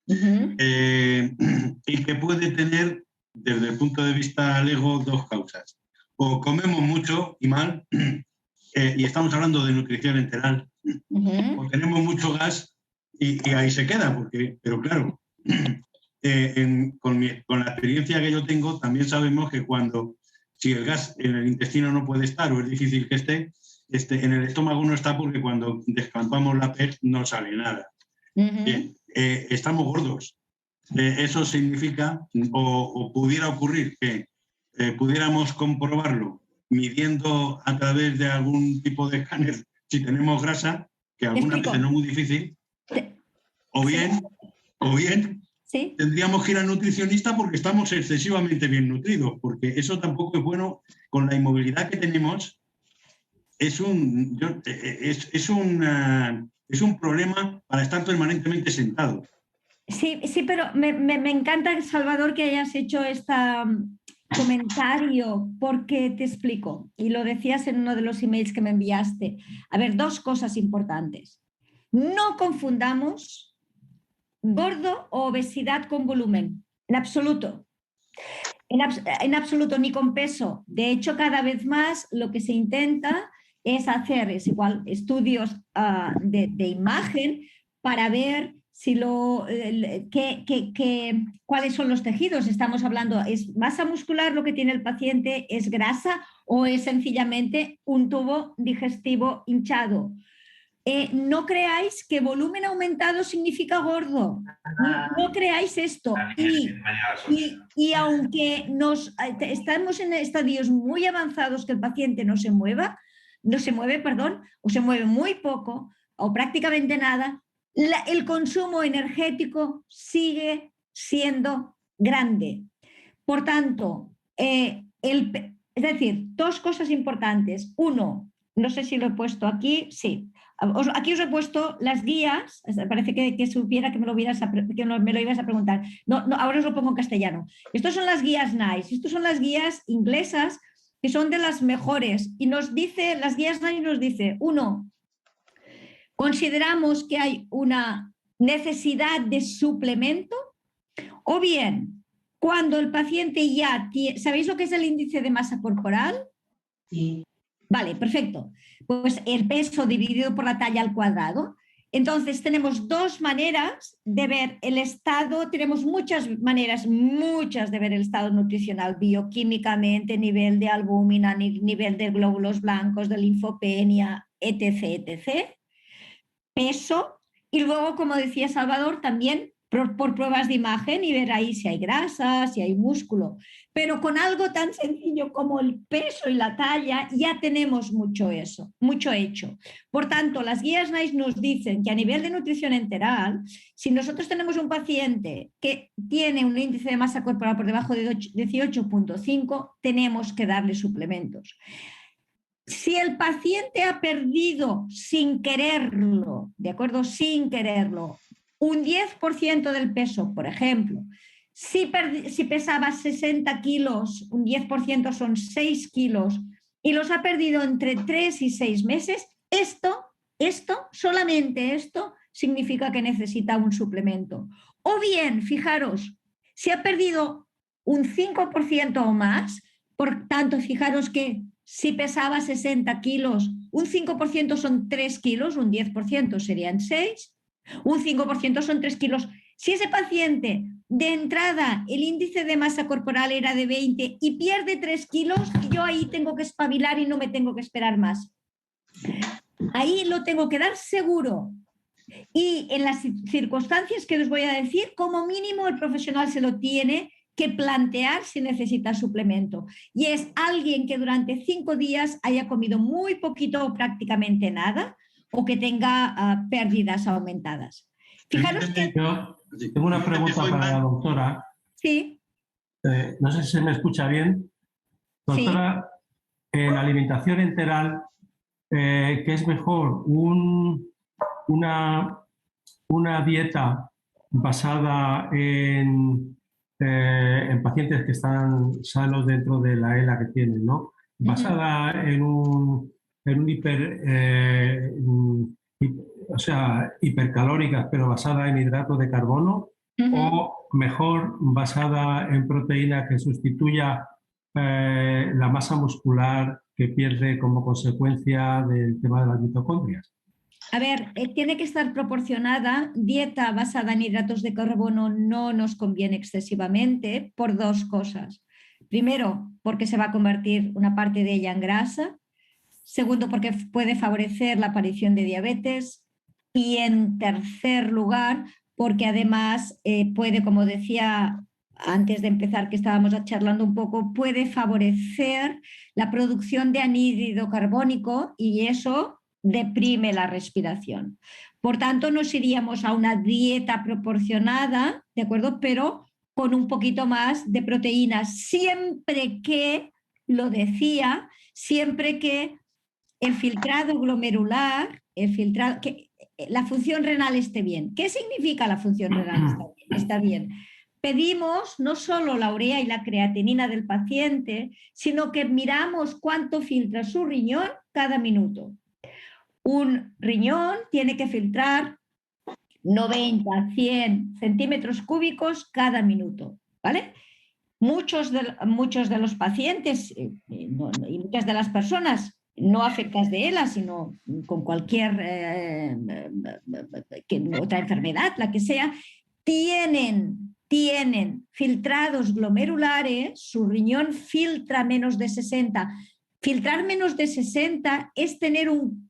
y que puede tener, desde el punto de vista lego, 2 causas. O comemos mucho y mal, y estamos hablando de nutrición enteral, o tenemos mucho gas y ahí se queda, pero claro, con la experiencia que yo tengo, también sabemos que si el gas en el intestino no puede estar o es difícil que esté, en el estómago no está porque cuando descampamos la PEG no sale nada. Bien, estamos gordos. Eso significa, o pudiera ocurrir que pudiéramos comprobarlo midiendo a través de algún tipo de escáner si tenemos grasa, que algunas veces no es muy difícil, o bien ¿Sí? tendríamos que ir al nutricionista porque estamos excesivamente bien nutridos, porque eso tampoco es bueno. Con la inmovilidad que tenemos, es un problema para estar permanentemente sentado. Sí, sí, pero me encanta, Salvador, que hayas hecho este comentario, porque te explico, y lo decías en uno de los emails que me enviaste. A ver, dos cosas importantes. No confundamos gordo o obesidad con volumen, en absoluto. En absoluto, ni con peso. De hecho, cada vez más lo que se intenta es hacer estudios de imagen para ver si cuáles son los tejidos. Estamos hablando, ¿es masa muscular lo que tiene el paciente? ¿Es grasa o es sencillamente un tubo digestivo hinchado? No creáis que volumen aumentado significa gordo. No creáis esto. Y aunque estamos en estadios muy avanzados que el paciente no se mueve, o se mueve muy poco o prácticamente nada, el consumo energético sigue siendo grande. Por tanto, es decir, dos cosas importantes. Uno, no sé si lo he puesto aquí, sí. Aquí os he puesto las guías, parece que supiera que me lo ibas a preguntar. No, ahora os lo pongo en castellano. Estas son las guías NICE, estas son las guías inglesas que son de las mejores. Y las guías NICE nos dice, uno, consideramos que hay una necesidad de suplemento, o bien, cuando el paciente ya tiene, ¿sabéis lo que es el índice de masa corporal? Sí. Vale, perfecto. Pues el peso dividido por la talla al cuadrado. Entonces tenemos dos maneras de ver el estado, tenemos muchas de ver el estado nutricional, bioquímicamente, nivel de albúmina, nivel de glóbulos blancos, de linfopenia, etc. Peso, y luego, como decía Salvador, también por pruebas de imagen y ver ahí si hay grasa, si hay músculo. Pero con algo tan sencillo como el peso y la talla ya tenemos mucho hecho. Por tanto, las guías NICE nos dicen que a nivel de nutrición enteral, si nosotros tenemos un paciente que tiene un índice de masa corporal por debajo de 18.5, tenemos que darle suplementos. Si el paciente ha perdido sin quererlo, ¿de acuerdo? Sin quererlo, un 10% del peso, por ejemplo, si pesaba 60 kilos, un 10% son 6 kilos, y los ha perdido entre 3 y 6 meses, solamente esto, significa que necesita un suplemento. O bien, fijaros, si ha perdido un 5% o más, por tanto, fijaros que si pesaba 60 kilos, un 5% son 3 kilos, un 10% serían 6, un 5% son 3 kilos. Si ese paciente de entrada el índice de masa corporal era de 20 y pierde 3 kilos, yo ahí tengo que espabilar y no me tengo que esperar más. Ahí lo tengo que dar seguro. Y en las circunstancias que os voy a decir, como mínimo el profesional se lo tiene que plantear si necesita suplemento. Y es alguien que durante 5 días haya comido muy poquito o prácticamente nada, o que tenga pérdidas aumentadas. Fijaros que... Yo tengo una pregunta para la doctora. Sí. No sé si se me escucha bien. Doctora, sí. En alimentación enteral, ¿qué es mejor? ¿Una dieta basada en pacientes que están sanos dentro de la ELA que tienen, ¿no? Basada en un hipercalóricas, pero basada en hidratos de carbono, o mejor basada en proteína que sustituya la masa muscular que pierde como consecuencia del tema de las mitocondrias. A ver, tiene que estar proporcionada. Dieta basada en hidratos de carbono no nos conviene excesivamente por dos cosas. Primero, porque se va a convertir una parte de ella en grasa. Segundo, porque puede favorecer la aparición de diabetes. Y en tercer lugar, porque además puede, como decía antes de empezar, que estábamos charlando un poco, puede favorecer la producción de anhídrido carbónico y eso deprime la respiración. Por tanto, nos iríamos a una dieta proporcionada, ¿de acuerdo? Pero con un poquito más de proteínas, siempre que, lo decía, siempre que el filtrado glomerular, que la función renal esté bien. ¿Qué significa la función renal está bien? Pedimos no solo la urea y la creatinina del paciente, sino que miramos cuánto filtra su riñón cada minuto. Un riñón tiene que filtrar 90, 100 centímetros cúbicos cada minuto, ¿vale? Muchos de los pacientes y muchas de las personas no afectadas de ELA, sino con cualquier otra enfermedad, la que sea, tienen filtrados glomerulares, su riñón filtra menos de 60. Filtrar menos de 60 es tener un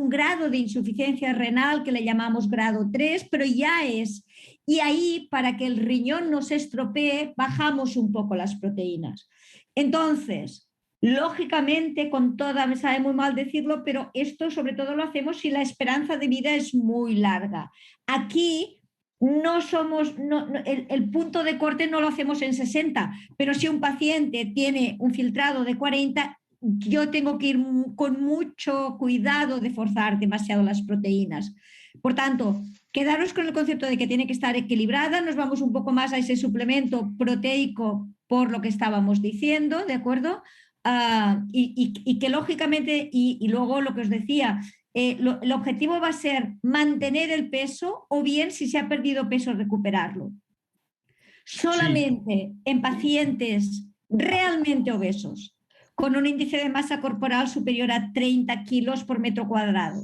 grado de insuficiencia renal que le llamamos grado 3, pero ya es. Y ahí, para que el riñón no se estropee, bajamos un poco las proteínas. Entonces, lógicamente, me sabe muy mal decirlo, pero esto sobre todo lo hacemos si la esperanza de vida es muy larga. Aquí el punto de corte no lo hacemos en 60, pero si un paciente tiene un filtrado de 40, yo tengo que ir con mucho cuidado de forzar demasiado las proteínas. Por tanto, quedaros con el concepto de que tiene que estar equilibrada, nos vamos un poco más a ese suplemento proteico por lo que estábamos diciendo, ¿de acuerdo? Y que lógicamente, y luego lo que os decía, el objetivo va a ser mantener el peso o bien, si se ha perdido peso, recuperarlo. Solamente en pacientes realmente obesos, con un índice de masa corporal superior a 30 kilos por metro cuadrado,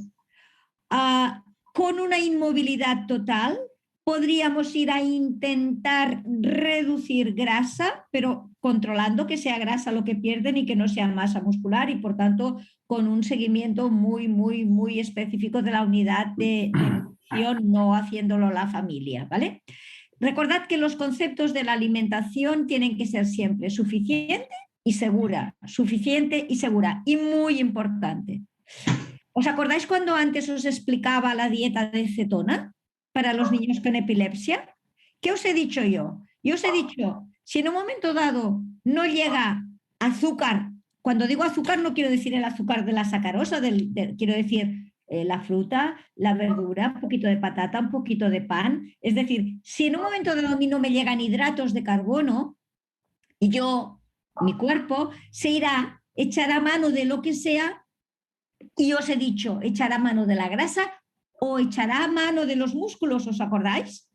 con una inmovilidad total, podríamos ir a intentar reducir grasa, pero controlando que sea grasa lo que pierden y que no sea masa muscular, y por tanto con un seguimiento muy, muy, muy específico de la unidad de nutrición, no haciéndolo la familia, ¿vale? Recordad que los conceptos de la alimentación tienen que ser siempre suficiente y segura, y muy importante. ¿Os acordáis cuando antes os explicaba la dieta de cetona para los niños con epilepsia? ¿Qué os he dicho yo? Yo os he dicho, si en un momento dado no llega azúcar, cuando digo azúcar no quiero decir el azúcar de la sacarosa, quiero decir la fruta, la verdura, un poquito de patata, un poquito de pan. Es decir, si en un momento dado a mí no me llegan hidratos de carbono, mi cuerpo se irá, echará mano de lo que sea. Y os he dicho, echará mano de la grasa o echará mano de los músculos, ¿os acordáis?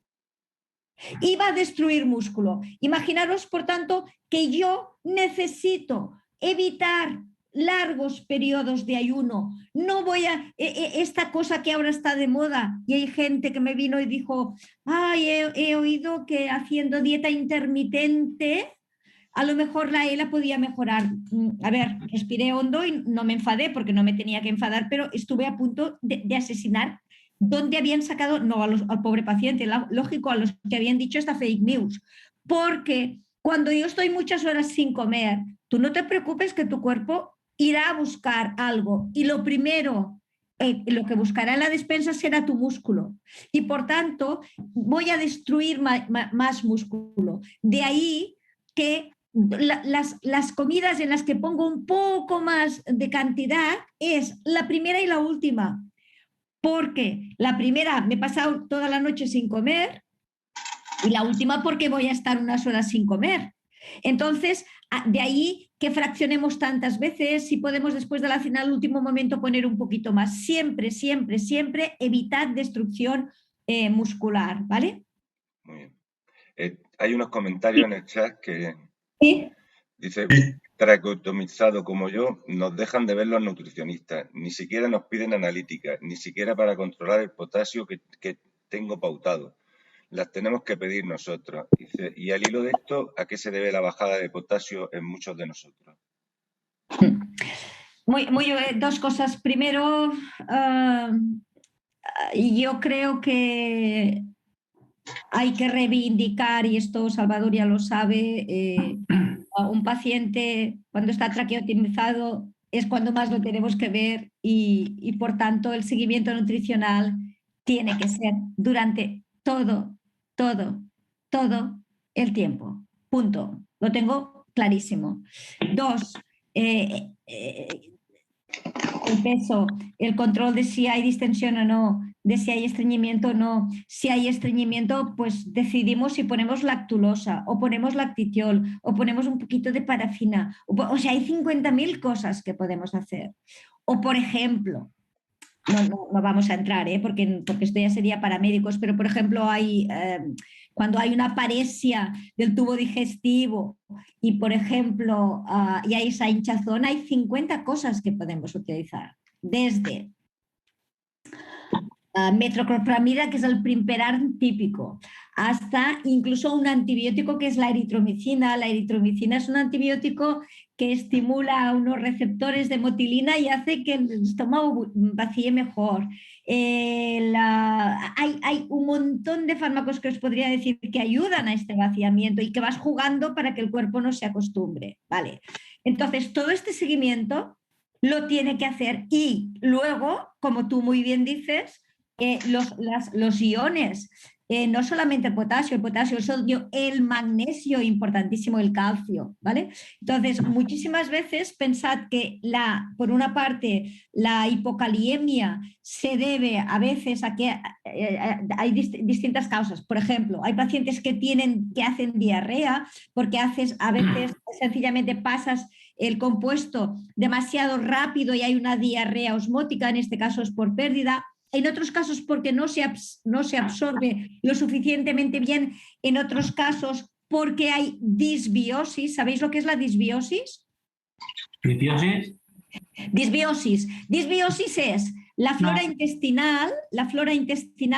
Y va a destruir músculo. Imaginaros, por tanto, que yo necesito evitar largos periodos de ayuno. No voy a... esta cosa que ahora está de moda, y hay gente que me vino y dijo, ay, he oído que haciendo dieta intermitente a lo mejor la ELA podía mejorar. A ver, respiré hondo y no me enfadé porque no me tenía que enfadar, pero estuve a punto de asesinar. ¿Dónde habían sacado? No, al pobre paciente, lógico, a los que habían dicho esta fake news. Porque cuando yo estoy muchas horas sin comer, tú no te preocupes que tu cuerpo irá a buscar algo y lo primero, lo que buscará en la despensa será tu músculo. Y por tanto, voy a destruir más músculo. De ahí que las comidas en las que pongo un poco más de cantidad es la primera y la última, porque la primera me he pasado toda la noche sin comer y la última porque voy a estar unas horas sin comer. Entonces, de ahí que fraccionemos tantas veces, si podemos después de la cena al último momento poner un poquito más. Siempre, siempre, siempre evitad destrucción muscular, ¿vale? Muy bien. Hay unos comentarios en el chat que... ¿Sí? Dice, tracotomizado como yo, nos dejan de ver los nutricionistas, ni siquiera nos piden analíticas, ni siquiera para controlar el potasio que tengo pautado. Las tenemos que pedir nosotros. Dice, y al hilo de esto, ¿a qué se debe la bajada de potasio en muchos de nosotros? Dos cosas. Primero, yo creo que hay que reivindicar, y esto Salvador ya lo sabe, a un paciente cuando está traqueotomizado es cuando más lo tenemos que ver y por tanto el seguimiento nutricional tiene que ser durante todo el tiempo. Punto. Lo tengo clarísimo. Dos, el peso, el control de si hay distensión o no, de si hay estreñimiento o no. Si hay estreñimiento, pues decidimos si ponemos lactulosa o ponemos lactitiol o ponemos un poquito de parafina. O sea, hay 50.000 cosas que podemos hacer. O, por ejemplo, no vamos a entrar, porque esto ya sería para médicos, pero por ejemplo cuando hay una paresia del tubo digestivo y por ejemplo y hay esa hinchazón, hay 50 cosas que podemos utilizar, desde metoclopramida, que es el primperar típico, hasta incluso un antibiótico que es la eritromicina. La eritromicina es un antibiótico que estimula unos receptores de motilina y hace que el estómago vacíe mejor. Hay un montón de fármacos que os podría decir que ayudan a este vaciamiento y que vas jugando para que el cuerpo no se acostumbre. Vale. Entonces, todo este seguimiento lo tiene que hacer y luego, como tú muy bien dices, los iones, no solamente el potasio, el sodio, el magnesio, importantísimo, el calcio, ¿vale? Entonces, muchísimas veces pensad que por una parte la hipocaliemia se debe a veces a que hay distintas causas. Por ejemplo, hay pacientes que hacen diarrea porque a veces sencillamente pasas el compuesto demasiado rápido y hay una diarrea osmótica, en este caso es por pérdida. En otros casos porque no se absorbe lo suficientemente bien, en otros casos porque hay disbiosis. ¿Sabéis lo que es la disbiosis? ¿Disbiosis? Disbiosis es la flora intestinal.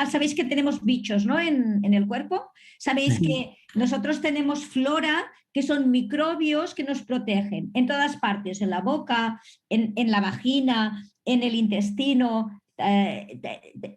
Sabéis que tenemos bichos, ¿no? en el cuerpo. Sabéis que nosotros tenemos flora, que son microbios que nos protegen en todas partes, en la boca, en la vagina, en el intestino.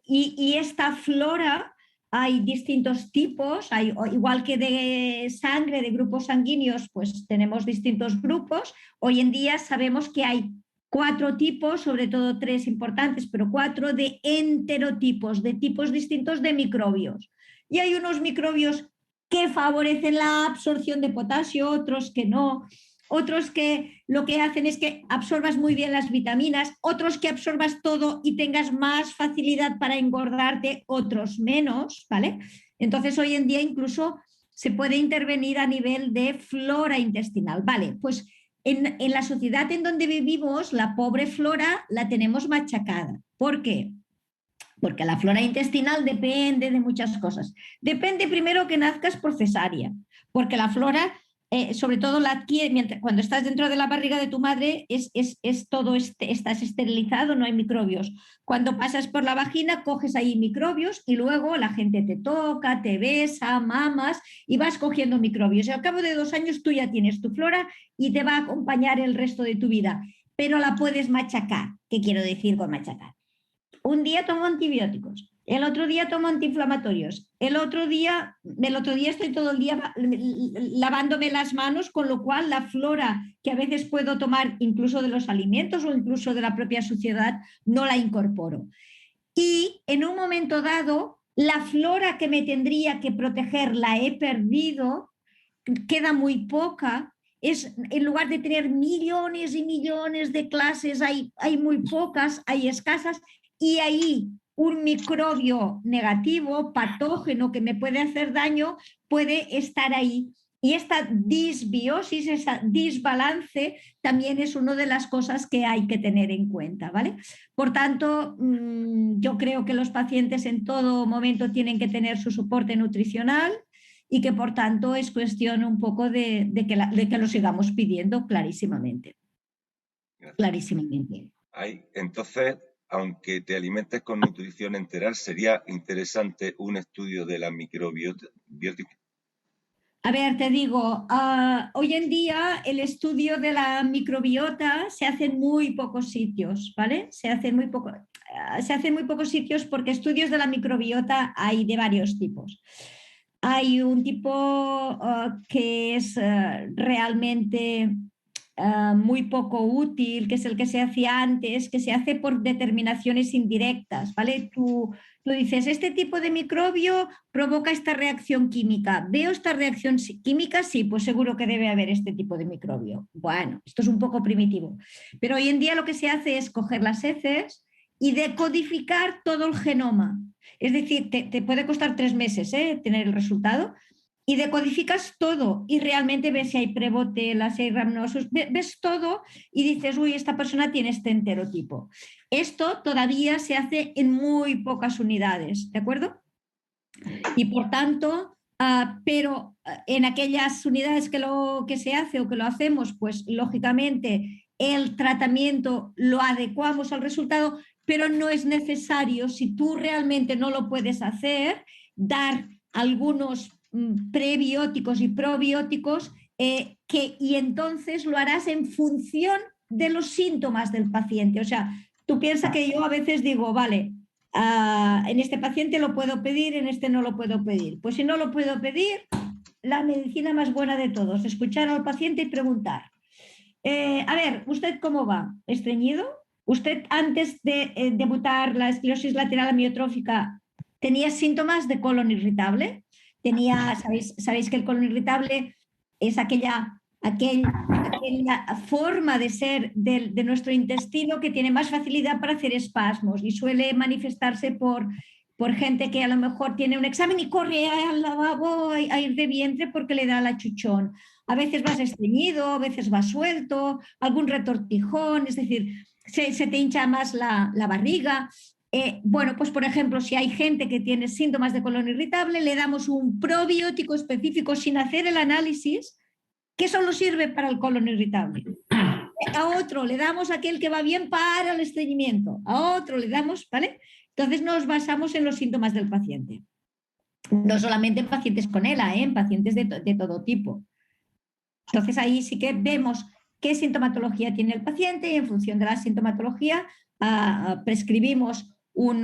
Y esta flora hay distintos tipos, igual que de sangre, de grupos sanguíneos, pues tenemos distintos grupos. Hoy en día sabemos que hay 4 tipos, sobre todo 3 importantes, pero 4 de enterotipos, de tipos distintos de microbios. Y hay unos microbios que favorecen la absorción de potasio, otros que no. Otros que lo que hacen es que absorbas muy bien las vitaminas, otros que absorbas todo y tengas más facilidad para engordarte, otros menos, ¿vale? Entonces hoy en día incluso se puede intervenir a nivel de flora intestinal, ¿vale? Pues en la sociedad en donde vivimos, la pobre flora la tenemos machacada. ¿Por qué? Porque la flora intestinal depende de muchas cosas. Depende primero que nazcas por cesárea, porque la flora sobre todo la adquiere cuando estás dentro de la barriga de tu madre, estás esterilizado, no hay microbios. Cuando pasas por la vagina, coges ahí microbios y luego la gente te toca, te besa, mamas y vas cogiendo microbios. Y al cabo de 2 años tú ya tienes tu flora y te va a acompañar el resto de tu vida, pero la puedes machacar. ¿Qué quiero decir con machacar? Un día tomo antibióticos, el otro día tomo antiinflamatorios, el otro día estoy todo el día lavándome las manos, con lo cual la flora que a veces puedo tomar incluso de los alimentos o incluso de la propia suciedad, no la incorporo. Y en un momento dado, la flora que me tendría que proteger la he perdido, queda muy poca. En lugar de tener millones y millones de clases, hay muy pocas, hay escasas, y ahí un microbio negativo, patógeno, que me puede hacer daño, puede estar ahí. Y esta disbiosis, ese desbalance, también es una de las cosas que hay que tener en cuenta, ¿vale? Por tanto, yo creo que los pacientes en todo momento tienen que tener su soporte nutricional y que, por tanto, es cuestión un poco de que lo sigamos pidiendo clarísimamente. Gracias. Clarísimamente. Entonces, aunque te alimentes con nutrición enteral, sería interesante un estudio de la microbiota. A ver, te digo, hoy en día el estudio de la microbiota se hace en muy pocos sitios, ¿vale? Se hace en muy pocos sitios porque estudios de la microbiota hay de varios tipos. Hay un tipo que es realmente muy poco útil, que es el que se hacía antes, que se hace por determinaciones indirectas, ¿vale? Tú dices, este tipo de microbio provoca esta reacción química. ¿Veo esta reacción química? Sí, pues seguro que debe haber este tipo de microbio. Bueno, esto es un poco primitivo. Pero hoy en día lo que se hace es coger las heces y decodificar todo el genoma. Es decir, te puede costar 3 meses tener el resultado, y decodificas todo y realmente ves si hay prebotelas, si hay rhamnosus, ves todo y dices, uy, esta persona tiene este enterotipo. Esto todavía se hace en muy pocas unidades, ¿de acuerdo? Y por tanto, pero en aquellas unidades que se hace o que lo hacemos, pues lógicamente el tratamiento lo adecuamos al resultado, pero no es necesario, si tú realmente no lo puedes hacer, dar algunos prebióticos y probióticos y entonces lo harás en función de los síntomas del paciente. O sea, tú piensas que yo a veces digo, vale, en este paciente lo puedo pedir, en este no lo puedo pedir. Pues si no lo puedo pedir, la medicina más buena de todos, escuchar al paciente y preguntar. A ver, ¿usted cómo va? ¿Estreñido? ¿Usted antes de debutar la esclerosis lateral amiotrófica tenía síntomas de colon irritable? ¿Sabéis que el colon irritable es aquella forma de ser de nuestro intestino que tiene más facilidad para hacer espasmos y suele manifestarse por gente que a lo mejor tiene un examen y corre al lavabo a ir de vientre porque le da la chuchón? A veces vas estreñido, a veces vas suelto, algún retortijón, es decir, se te hincha más la barriga. Bueno, pues por ejemplo, si hay gente que tiene síntomas de colon irritable, le damos un probiótico específico sin hacer el análisis, que solo sirve para el colon irritable. A otro le damos aquel que va bien para el estreñimiento, a otro le damos, ¿vale? Entonces nos basamos en los síntomas del paciente. No solamente en pacientes con ELA, en pacientes de todo tipo. Entonces ahí sí que vemos qué sintomatología tiene el paciente y en función de la sintomatología prescribimos un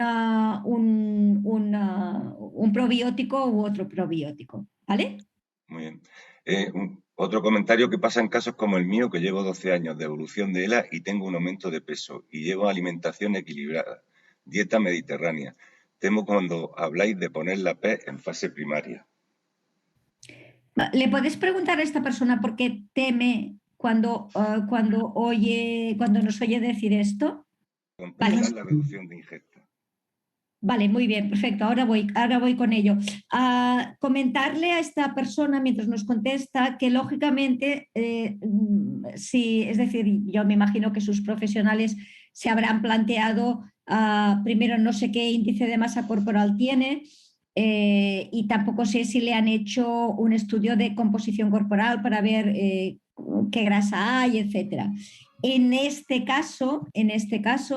probiótico u otro probiótico, ¿vale? Muy bien. Otro comentario: que pasa en casos como el mío, que llevo 12 años de evolución de ELA y tengo un aumento de peso y llevo alimentación equilibrada, dieta mediterránea. Temo cuando habláis de poner la PET en fase primaria. ¿Le podés preguntar a esta persona por qué teme cuando nos oye decir esto? Completar la reducción de ingesta. Vale, muy bien, perfecto. Ahora voy con ello. Comentarle a esta persona mientras nos contesta que lógicamente, sí, es decir, yo me imagino que sus profesionales se habrán planteado, primero no sé qué índice de masa corporal tiene, y tampoco sé si le han hecho un estudio de composición corporal para ver qué grasa hay, etcétera. En este caso,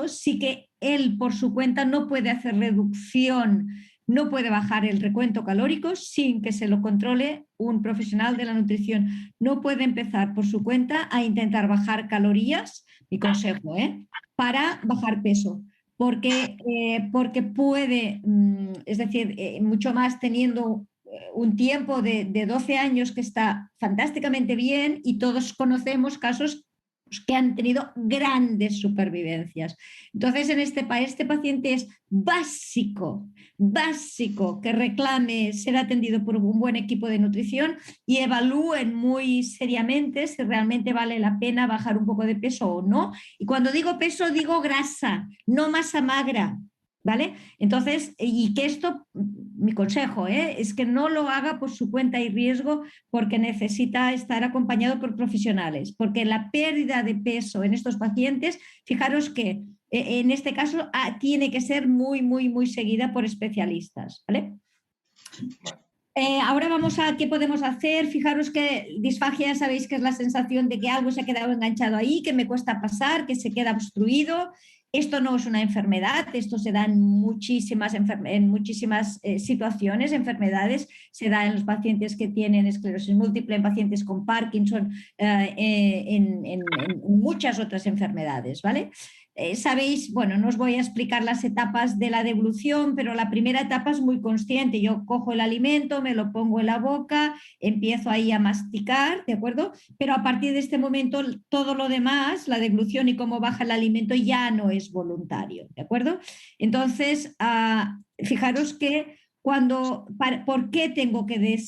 sí que él por su cuenta no puede hacer reducción, no puede bajar el recuento calórico sin que se lo controle un profesional de la nutrición. No puede empezar por su cuenta a intentar bajar calorías, mi consejo, para bajar peso. Porque puede, es decir, mucho más teniendo un tiempo de 12 años que está fantásticamente bien, y todos conocemos casos que han tenido grandes supervivencias. Entonces, este paciente es básico que reclame ser atendido por un buen equipo de nutrición y evalúen muy seriamente si realmente vale la pena bajar un poco de peso o no. Y cuando digo peso, digo grasa, no masa magra, ¿vale? Entonces, y que esto, mi consejo, es que no lo haga por su cuenta y riesgo, porque necesita estar acompañado por profesionales, porque la pérdida de peso en estos pacientes, fijaros que en este caso tiene que ser muy, muy, muy seguida por especialistas, ¿vale? Ahora vamos a qué podemos hacer. Fijaros que disfagia, sabéis que es la sensación de que algo se ha quedado enganchado ahí, que me cuesta pasar, que se queda obstruido. Esto no es una enfermedad, esto se da en muchísimas situaciones, enfermedades, se da en los pacientes que tienen esclerosis múltiple, en pacientes con Parkinson, en muchas otras enfermedades, ¿vale? Sabéis, bueno, no os voy a explicar las etapas de la devolución, pero la primera etapa es muy consciente. Yo cojo el alimento, me lo pongo en la boca, empiezo ahí a masticar, ¿de acuerdo? Pero a partir de este momento todo lo demás, la devolución y cómo baja el alimento ya no es voluntario, ¿de acuerdo? Entonces, fijaros que ¿por qué tengo que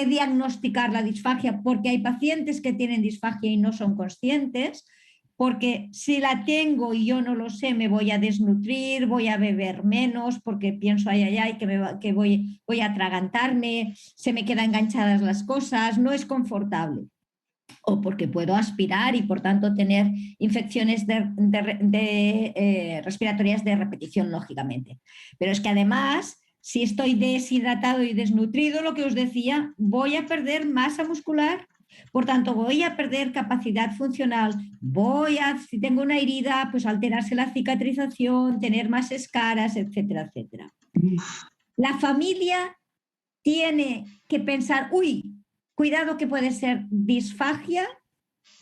diagnosticar la disfagia? Porque hay pacientes que tienen disfagia y no son conscientes, porque si la tengo y yo no lo sé, me voy a desnutrir, voy a beber menos, porque pienso, que voy a atragantarme, se me quedan enganchadas las cosas, no es confortable. O porque puedo aspirar y por tanto tener infecciones respiratorias de repetición, lógicamente. Pero es que además, si estoy deshidratado y desnutrido, lo que os decía, voy a perder masa muscular, por tanto voy a perder capacidad funcional, si tengo una herida, pues alterarse la cicatrización, tener más escaras, etcétera, etcétera. La familia tiene que pensar, cuidado que puede ser disfagia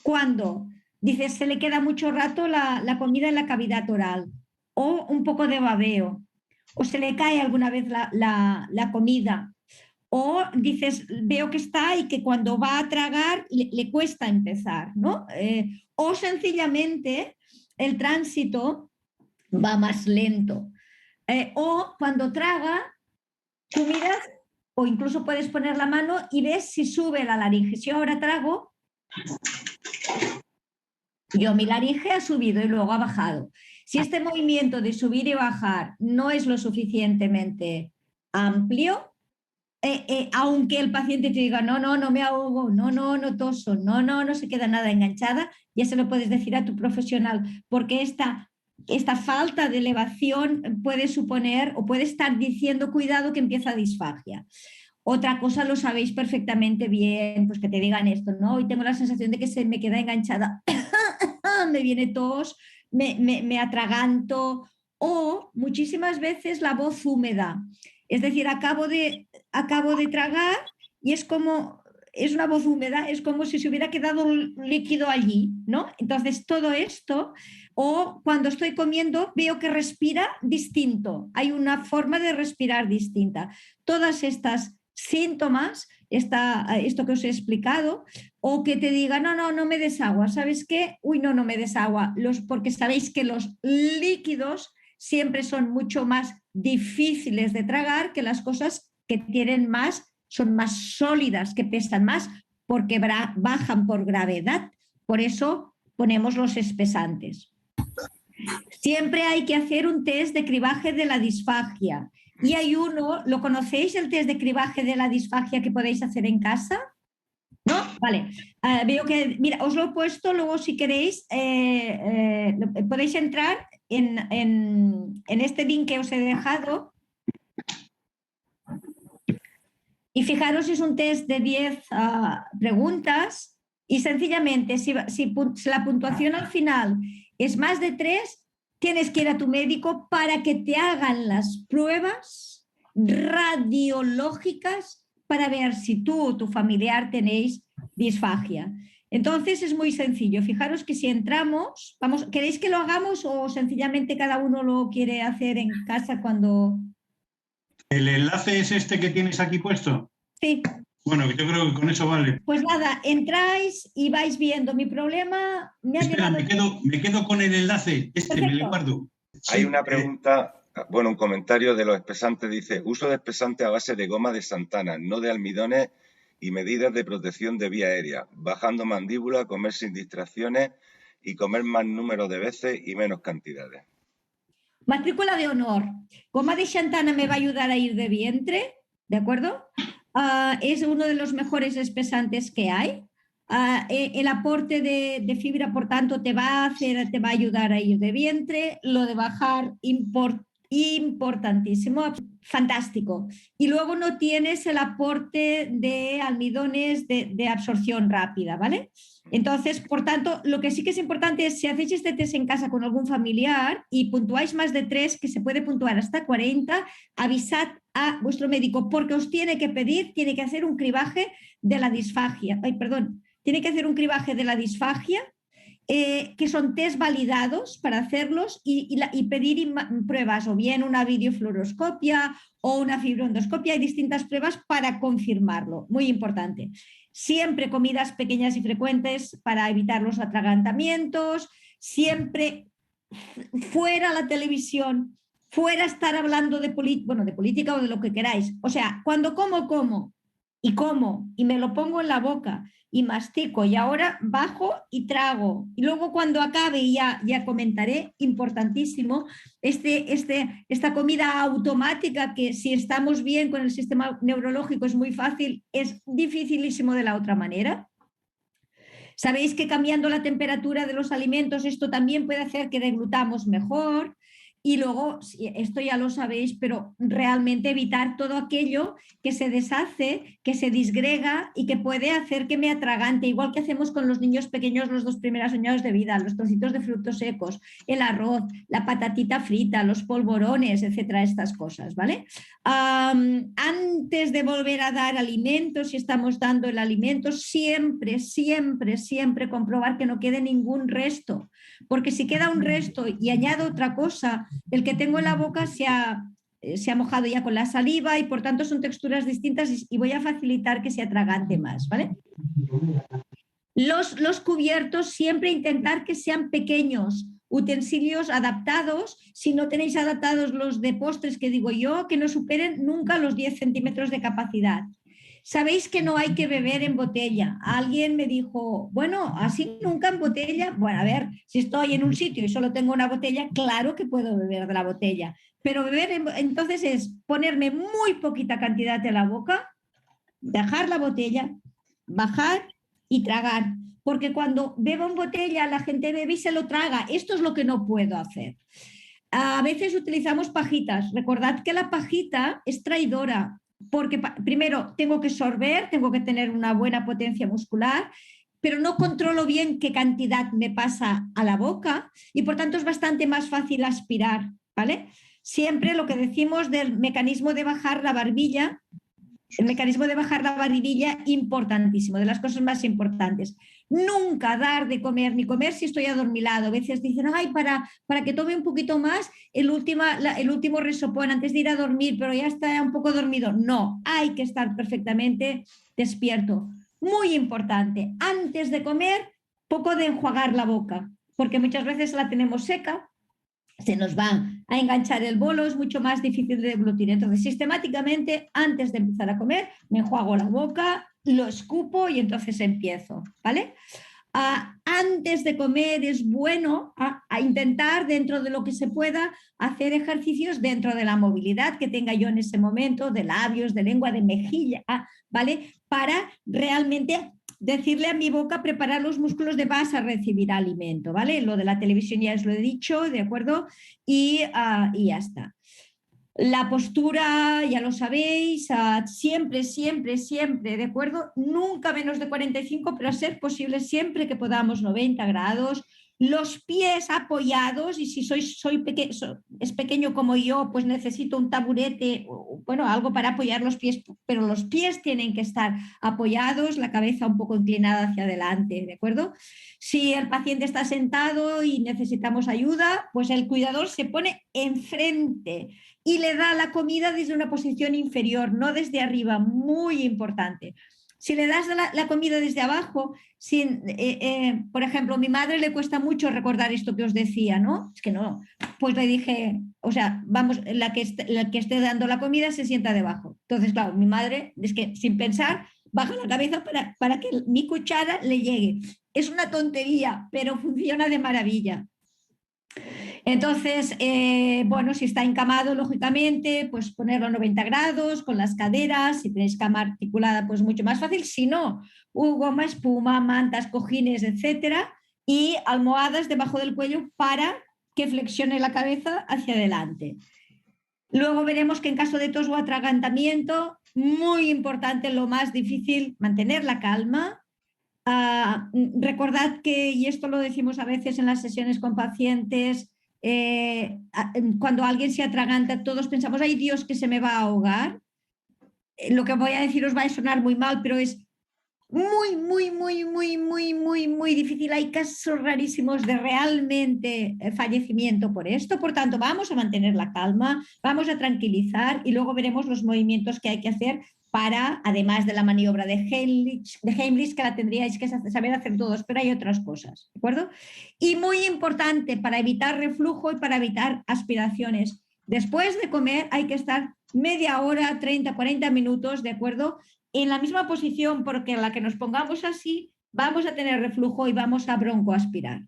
cuando, dices, se le queda mucho rato la comida en la cavidad oral, o un poco de babeo, o se le cae alguna vez la comida, o dices, veo que está y que cuando va a tragar le cuesta empezar, ¿no? O sencillamente el tránsito va más lento. O cuando traga, tú miras o incluso puedes poner la mano y ves si sube la laringe. Si yo ahora trago, mi laringe ha subido y luego ha bajado. Si este movimiento de subir y bajar no es lo suficientemente amplio, aunque el paciente te diga, no me ahogo, no toso, no se queda nada enganchada, ya se lo puedes decir a tu profesional, porque esta falta de elevación puede suponer o puede estar diciendo, cuidado que empieza disfagia. Otra cosa, lo sabéis perfectamente bien, pues que te digan esto, ¿no? Hoy tengo la sensación de que se me queda enganchada, me viene tos, me atraganto, o muchísimas veces la voz húmeda. Es decir, acabo de tragar y es una voz húmeda, es como si se hubiera quedado un líquido allí, ¿no? Entonces, todo esto, o cuando estoy comiendo, veo que respira distinto, hay una forma de respirar distinta. Todas estas síntomas, esto que os he explicado, o que te diga, no me des agua, ¿sabes qué? No me des agua, porque sabéis que los líquidos siempre son mucho más difíciles de tragar que las cosas que son más sólidas, que pesan más, porque bajan por gravedad. Por eso ponemos los espesantes. Siempre hay que hacer un test de cribaje de la disfagia. Y hay uno, ¿lo conocéis, el test de cribaje de la disfagia que podéis hacer en casa? ¿No? Vale. Veo que, mira, os lo he puesto, luego si queréis, podéis entrar en este link que os he dejado. Y fijaros, es un test de 10 preguntas y sencillamente si la puntuación al final es más de 3, tienes que ir a tu médico para que te hagan las pruebas radiológicas para ver si tú o tu familiar tenéis disfagia. Entonces es muy sencillo. Fijaros que si entramos, ¿queréis que lo hagamos o sencillamente cada uno lo quiere hacer en casa cuando...? ¿El enlace es este que tienes aquí puesto? Sí. Bueno, yo creo que con eso vale. Pues nada, entráis y vais viendo. Mi problema... Espera, me quedo con el enlace. Me lo guardo. Hay una pregunta, un comentario de los espesantes. Dice, uso de espesante a base de goma de Santana, no de almidones, y medidas de protección de vía aérea. Bajando mandíbula, comer sin distracciones y comer más número de veces y menos cantidades. Matrícula de honor. Goma de Santana me va a ayudar a ir de vientre, ¿de acuerdo? Es uno de los mejores espesantes que hay. El aporte de fibra, por tanto, te va a ayudar a ir de vientre. Lo de bajar importantísimo, fantástico. Y luego no tienes el aporte de almidones de absorción rápida, ¿vale? Entonces, por tanto, lo que sí que es importante es si hacéis este test en casa con algún familiar y puntuáis más de 3, que se puede puntuar hasta 40, avisad a vuestro médico porque os tiene que pedir, tiene que hacer un cribaje de la disfagia. Tiene que hacer un cribaje de la disfagia, que son test validados para hacerlos y pedir pruebas, o bien una videofluoroscopia o una fibroendoscopia. Hay distintas pruebas para confirmarlo, muy importante. Siempre comidas pequeñas y frecuentes para evitar los atragantamientos, siempre fuera la televisión, fuera estar hablando de política o de lo que queráis. O sea, cuando como y me lo pongo en la boca y mastico y ahora bajo y trago y luego cuando acabe ya comentaré, importantísimo, esta comida automática que si estamos bien con el sistema neurológico es muy fácil, es dificilísimo de la otra manera. Sabéis que cambiando la temperatura de los alimentos esto también puede hacer que deglutamos mejor. Y luego, esto ya lo sabéis, pero realmente evitar todo aquello que se deshace, que se disgrega y que puede hacer que me atragante, igual que hacemos con los niños pequeños los 2 primeros años de vida, los trocitos de frutos secos, el arroz, la patatita frita, los polvorones, etcétera, estas cosas, ¿vale? Antes de volver a dar alimentos, si estamos dando el alimento, siempre comprobar que no quede ningún resto, porque si queda un resto y añado otra cosa, el que tengo en la boca se ha mojado ya con la saliva y por tanto son texturas distintas y voy a facilitar que se atragante más, ¿vale? Los cubiertos siempre intentar que sean pequeños, utensilios adaptados. Si no tenéis adaptados los de postres que digo yo, que no superen nunca los 10 centímetros de capacidad. Sabéis que no hay que beber en botella. Alguien me dijo, bueno, así nunca en botella. Bueno, a ver, si estoy en un sitio y solo tengo una botella, claro que puedo beber de la botella. Pero beber entonces es ponerme muy poquita cantidad en la boca, dejar la botella, bajar y tragar. Porque cuando bebo en botella la gente bebe y se lo traga. Esto es lo que no puedo hacer. A veces utilizamos pajitas. Recordad que la pajita es traidora. Porque primero tengo que sorber, tengo que tener una buena potencia muscular, pero no controlo bien qué cantidad me pasa a la boca y por tanto es bastante más fácil aspirar, ¿vale? Siempre lo que decimos del mecanismo de bajar la barbilla, el mecanismo de bajar la barbilla, importantísimo, de las cosas más importantes. Nunca dar de comer ni comer si estoy adormilado. A veces dicen, ay, para que tome un poquito más el último resopón antes de ir a dormir, pero ya está un poco dormido. No, hay que estar perfectamente despierto. Muy importante, antes de comer, poco de enjuagar la boca, porque muchas veces la tenemos seca, se nos va a enganchar el bolo, es mucho más difícil de deglutir. Entonces, sistemáticamente, antes de empezar a comer, me enjuago la boca, lo escupo y entonces empiezo, ¿vale? Antes de comer es bueno a intentar, dentro de lo que se pueda, hacer ejercicios dentro de la movilidad que tenga yo en ese momento, de labios, de lengua, de mejilla, ¿vale? Para realmente decirle a mi boca, preparar los músculos de vas a recibir alimento, ¿vale? Lo de la televisión ya os lo he dicho, ¿de acuerdo? Y ya está. La postura, ya lo sabéis, siempre, ¿de acuerdo? Nunca menos de 45, pero a ser posible siempre que podamos 90 grados. Los pies apoyados, y si es pequeño como yo, pues necesito un taburete, bueno, algo para apoyar los pies, pero los pies tienen que estar apoyados, la cabeza un poco inclinada hacia adelante, ¿de acuerdo? Si el paciente está sentado y necesitamos ayuda, pues el cuidador se pone enfrente y le da la comida desde una posición inferior, no desde arriba, muy importante. Si le das la comida desde abajo, por ejemplo, a mi madre le cuesta mucho recordar esto que os decía, ¿no? Es que no. Pues le dije, o sea, vamos, la que esté dando la comida se sienta debajo. Entonces, claro, mi madre, es que sin pensar, baja la cabeza para que mi cuchara le llegue. Es una tontería, pero funciona de maravilla. Entonces, bueno, si está encamado, lógicamente, pues ponerlo a 90 grados, con las caderas, si tenéis cama articulada, pues mucho más fácil. Si no, goma, espuma, mantas, cojines, etcétera, y almohadas debajo del cuello para que flexione la cabeza hacia adelante. Luego veremos que en caso de tos o atragantamiento, muy importante, lo más difícil, mantener la calma. Recordad que, y esto lo decimos a veces en las sesiones con pacientes, cuando alguien se atraganta, todos pensamos, ay Dios, que se me va a ahogar. Lo que voy a decir os va a sonar muy mal, pero es muy difícil. Hay casos rarísimos de realmente fallecimiento por esto. Por tanto, vamos a mantener la calma, vamos a tranquilizar y luego veremos los movimientos que hay que hacer para, además de la maniobra de Heimlich, que la tendríais que saber hacer todos, pero hay otras cosas, ¿de acuerdo? Y muy importante para evitar reflujo y para evitar aspiraciones. Después de comer hay que estar media hora, 30, 40 minutos, ¿de acuerdo?, en la misma posición, porque en la que nos pongamos así vamos a tener reflujo y vamos a broncoaspirar.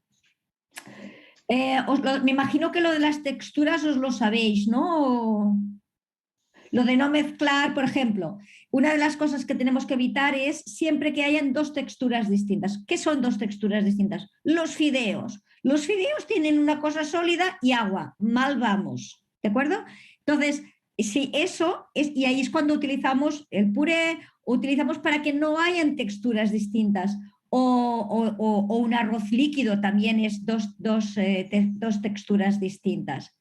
Me imagino que lo de las texturas os lo sabéis, ¿no? Lo de no mezclar, por ejemplo, una de las cosas que tenemos que evitar es siempre que hayan dos texturas distintas. ¿Qué son dos texturas distintas? Los fideos. Los fideos tienen una cosa sólida y agua. Mal vamos, ¿de acuerdo? Entonces, sí, eso es, y ahí es cuando utilizamos el puré, utilizamos para que no hayan texturas distintas. O un arroz líquido también es dos texturas distintas.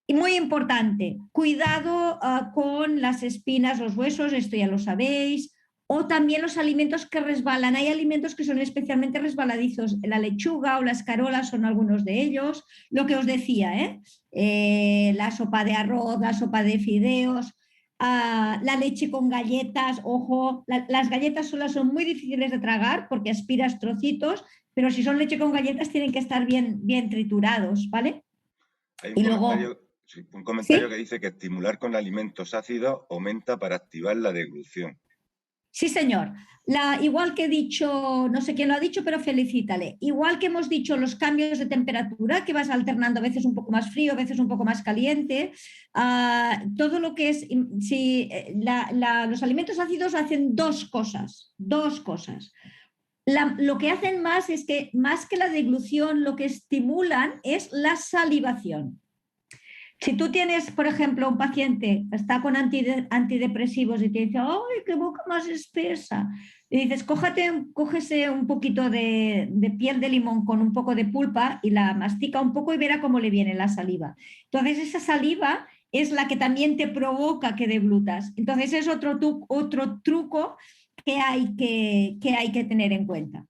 Y muy importante, cuidado con las espinas, los huesos, esto ya lo sabéis, o también los alimentos que resbalan. Hay alimentos que son especialmente resbaladizos, la lechuga o la escarola son algunos de ellos. Lo que os decía, la sopa de arroz, la sopa de fideos, la leche con galletas, ojo, las galletas solas son muy difíciles de tragar porque aspiras trocitos, pero si son leche con galletas tienen que estar bien triturados, ¿vale? Hay y luego... un comentario ¿Sí? que dice que estimular con alimentos ácidos aumenta para activar la deglución. Sí, señor. Igual que he dicho, no sé quién lo ha dicho, pero felicítale. Igual que hemos dicho los cambios de temperatura, que vas alternando a veces un poco más frío, a veces un poco más caliente, todo lo que es, los alimentos ácidos hacen dos cosas. Lo que hacen más es que, más que la deglución, lo que estimulan es la salivación. Si tú tienes, por ejemplo, un paciente que está con antidepresivos y te dice, ¡ay, qué boca más espesa! Y dices, cógese un poquito de piel de limón con un poco de pulpa y la mastica un poco y verá cómo le viene la saliva. Entonces, esa saliva es la que también te provoca que deglutas. Entonces, es otro truco que hay que tener en cuenta.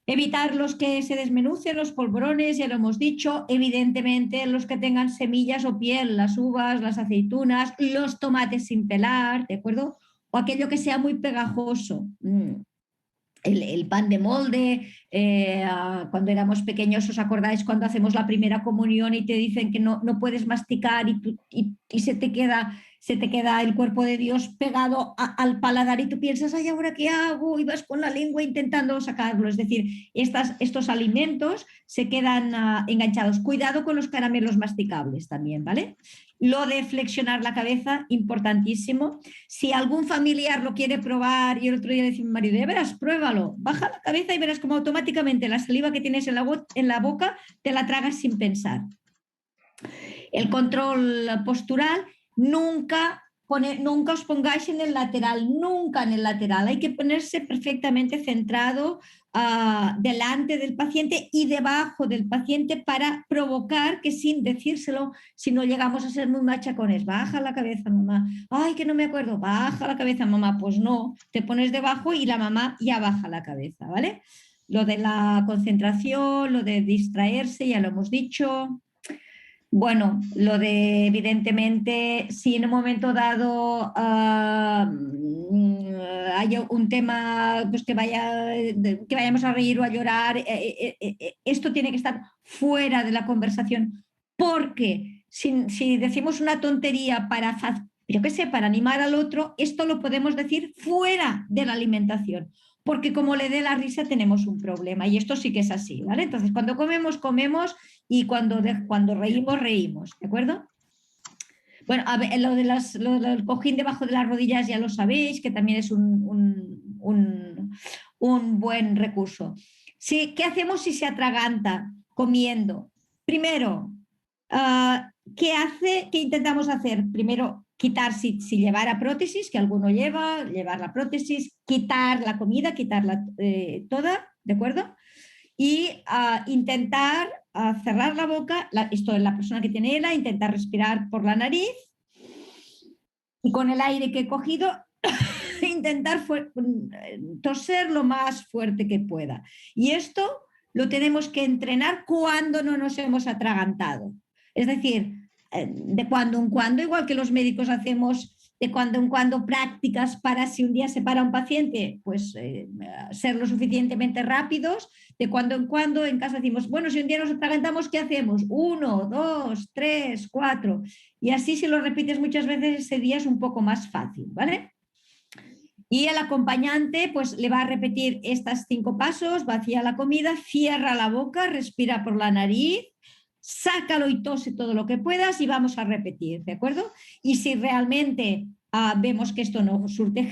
Evitar los que se desmenucen, los polvorones, ya lo hemos dicho. Evidentemente, los que tengan semillas o piel, las uvas, las aceitunas, los tomates sin pelar, ¿de acuerdo? O aquello que sea muy pegajoso. El pan de molde, cuando éramos pequeños, ¿os acordáis cuando hacemos la primera comunión y te dicen que no puedes masticar y se te queda el cuerpo de Dios pegado al paladar y tú piensas, ay, ¿ahora qué hago? Y vas con la lengua intentando sacarlo. Es decir, estos alimentos se quedan enganchados. Cuidado con los caramelos masticables también, ¿vale? Lo de flexionar la cabeza, importantísimo. Si algún familiar lo quiere probar, y el otro día decía mi marido, ya verás, pruébalo, baja la cabeza y verás como automáticamente la saliva que tienes en la boca te la tragas sin pensar. El control postural, nunca os pongáis en el lateral, nunca en el lateral. Hay que ponerse perfectamente centrado delante del paciente y debajo del paciente para provocar que sin decírselo, si no llegamos a ser muy machacones, baja la cabeza, mamá, ay, que no me acuerdo, baja la cabeza, mamá, pues no, te pones debajo y la mamá ya baja la cabeza, ¿vale? Lo de la concentración, lo de distraerse, ya lo hemos dicho. Bueno, lo de, evidentemente, si en un momento dado hay un tema pues que vayamos a reír o a llorar, esto tiene que estar fuera de la conversación, porque si decimos una tontería para animar al otro, esto lo podemos decir fuera de la alimentación, porque como le dé la risa tenemos un problema y esto sí que es así, ¿vale? Entonces, cuando comemos y cuando reímos, ¿de acuerdo? Bueno, a ver, lo del cojín debajo de las rodillas ya lo sabéis, que también es un buen recurso. Sí, ¿qué hacemos si se atraganta comiendo? Primero, ¿qué intentamos hacer? Primero, quitar si llevara prótesis, que alguno llevar la prótesis, quitar la comida, quitarla toda, ¿de acuerdo? Y intentar cerrar la boca, esto es la persona que tiene ELA, intentar respirar por la nariz y con el aire que he cogido intentar toser lo más fuerte que pueda. Y esto lo tenemos que entrenar cuando no nos hemos atragantado. Es decir, de cuando en cuando, igual que los médicos hacemos de cuando en cuando prácticas para si un día se para un paciente, pues ser lo suficientemente rápidos. De cuando en cuando en casa decimos, bueno, si un día nos atragantamos, ¿qué hacemos? 1, 2, 3, 4. Y así si lo repites muchas veces, ese día es un poco más fácil, ¿vale? Y el acompañante pues le va a repetir estos 5 pasos, vacía la comida, cierra la boca, respira por la nariz, sácalo y tose todo lo que puedas y vamos a repetir, ¿de acuerdo? Y si realmente vemos que esto no surte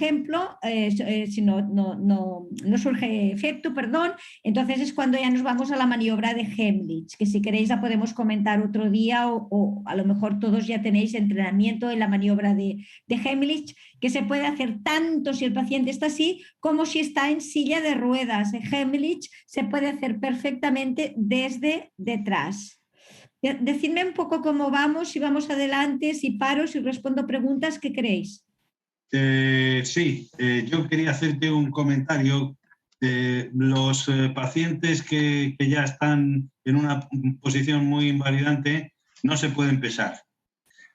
si no surge efecto, perdón, entonces es cuando ya nos vamos a la maniobra de Heimlich, que si queréis la podemos comentar otro día o a lo mejor todos ya tenéis entrenamiento en la maniobra de Heimlich, que se puede hacer tanto si el paciente está así como si está en silla de ruedas. Heimlich se puede hacer perfectamente desde detrás. Decidme un poco cómo vamos, si vamos adelante, si paro, si respondo preguntas, ¿qué creéis? Sí, yo quería hacerte un comentario. Los pacientes que ya están en una posición muy invalidante no se pueden pesar.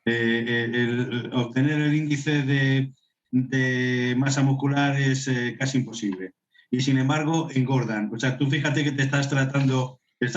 Obtener el índice de masa muscular es casi imposible. Y sin embargo, engordan. O sea, tú fíjate que te estás tratando el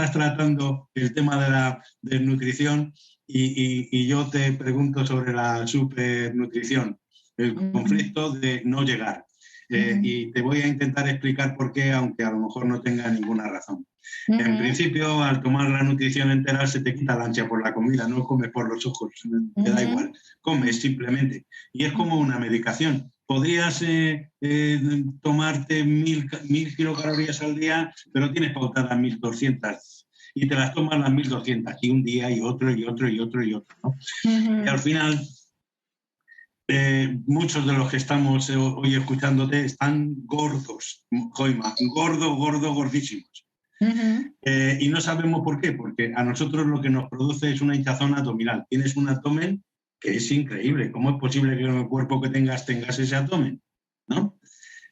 tema de la desnutrición y yo te pregunto sobre la supernutrición, el conflicto de no llegar. Y te voy a intentar explicar por qué, aunque a lo mejor no tenga ninguna razón. En principio, al tomar la nutrición enteral se te quita la ansia por la comida, no comes por los ojos, te da igual, comes simplemente. Y es como una medicación. Podrías tomarte 1000 kilocalorías al día, pero tienes pautadas 1200 y te las tomas las 1200 y un día y otro y otro y otro y otro, ¿no? Y al final muchos de los que estamos hoy escuchándote están gordos, Joima, gordísimos. Y no sabemos por qué, porque a nosotros lo que nos produce es una hinchazón abdominal. Tienes un abdomen que es increíble. ¿Cómo es posible que en el cuerpo que tengas ese abdomen? ¿No?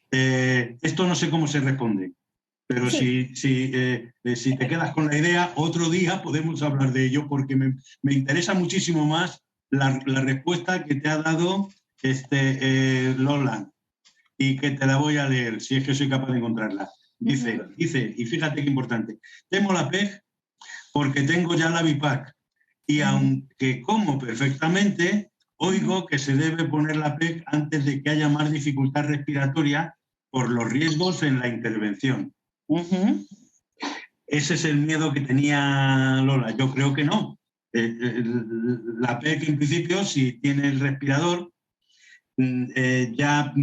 Esto no sé cómo se responde, pero sí. si te quedas con la idea, otro día podemos hablar de ello, porque me interesa muchísimo más la respuesta que te ha dado Lola, y que te la voy a leer, si es que soy capaz de encontrarla. Dice, y fíjate qué importante, tengo la PEG porque tengo ya la BIPAC y aunque como perfectamente, oigo que se debe poner la PEG antes de que haya más dificultad respiratoria por los riesgos en la intervención. Ese es el miedo que tenía Lola. Yo creo que no. La PEG en principio, si tiene el respirador, la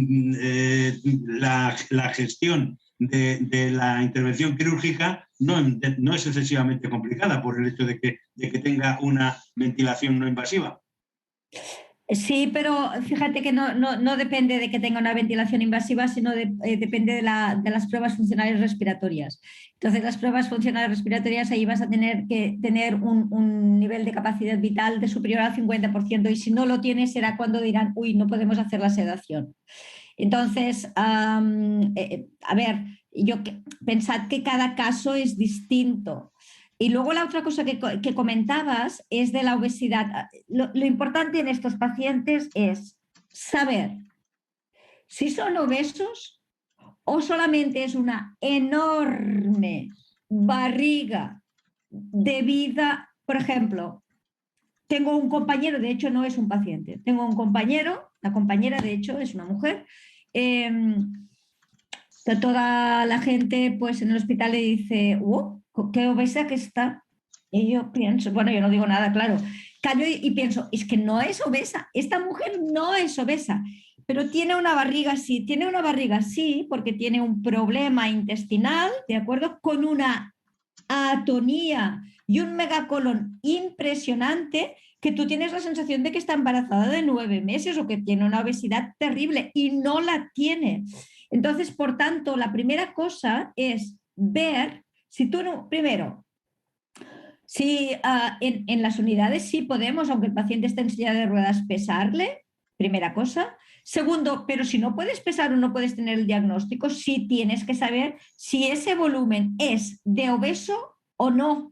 gestión de la intervención quirúrgica no es excesivamente complicada por el hecho de que tenga una ventilación no invasiva. Sí, pero fíjate que no depende de que tenga una ventilación invasiva, sino depende de las pruebas funcionales respiratorias. Entonces, las pruebas funcionales respiratorias, ahí vas a tener que tener un nivel de capacidad vital de superior al 50%, y si no lo tienes será cuando dirán, uy, no podemos hacer la sedación. Entonces, a ver, pensad que cada caso es distinto. Y luego la otra cosa que comentabas es de la obesidad. Lo importante en estos pacientes es saber si son obesos o solamente es una enorme barriga debida. Por ejemplo, tengo un compañero, de hecho no es un paciente, tengo un compañero, la compañera de hecho es una mujer, que toda la gente pues en el hospital le dice, qué obesa que está. Y yo pienso, bueno, yo no digo nada, claro, callo y pienso, es que no es obesa, esta mujer no es obesa, pero tiene una barriga sí, porque tiene un problema intestinal, ¿de acuerdo? Con una atonía y un megacolon impresionante, que tú tienes la sensación de que está embarazada de 9 meses o que tiene una obesidad terrible y no la tiene. Entonces, por tanto, la primera cosa es ver si tú no, primero, si en las unidades sí podemos, aunque el paciente esté en silla de ruedas, pesarle, primera cosa. Segundo, pero si no puedes pesar o no puedes tener el diagnóstico, sí tienes que saber si ese volumen es de obeso o no.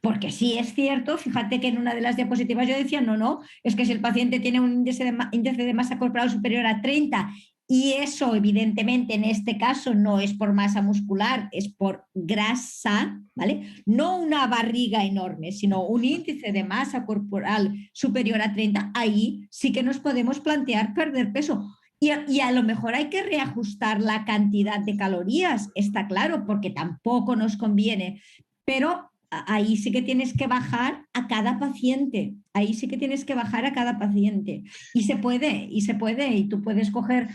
Porque sí es cierto, fíjate que en una de las diapositivas yo decía, no, es que si el paciente tiene un índice de masa corporal superior a 30 y eso evidentemente en este caso no es por masa muscular, es por grasa, ¿vale? No una barriga enorme, sino un índice de masa corporal superior a 30, ahí sí que nos podemos plantear perder peso. Y a lo mejor hay que reajustar la cantidad de calorías, está claro, porque tampoco nos conviene, pero ahí sí que tienes que bajar a cada paciente, ahí sí que tienes que bajar a cada paciente. Y se puede, y tú puedes coger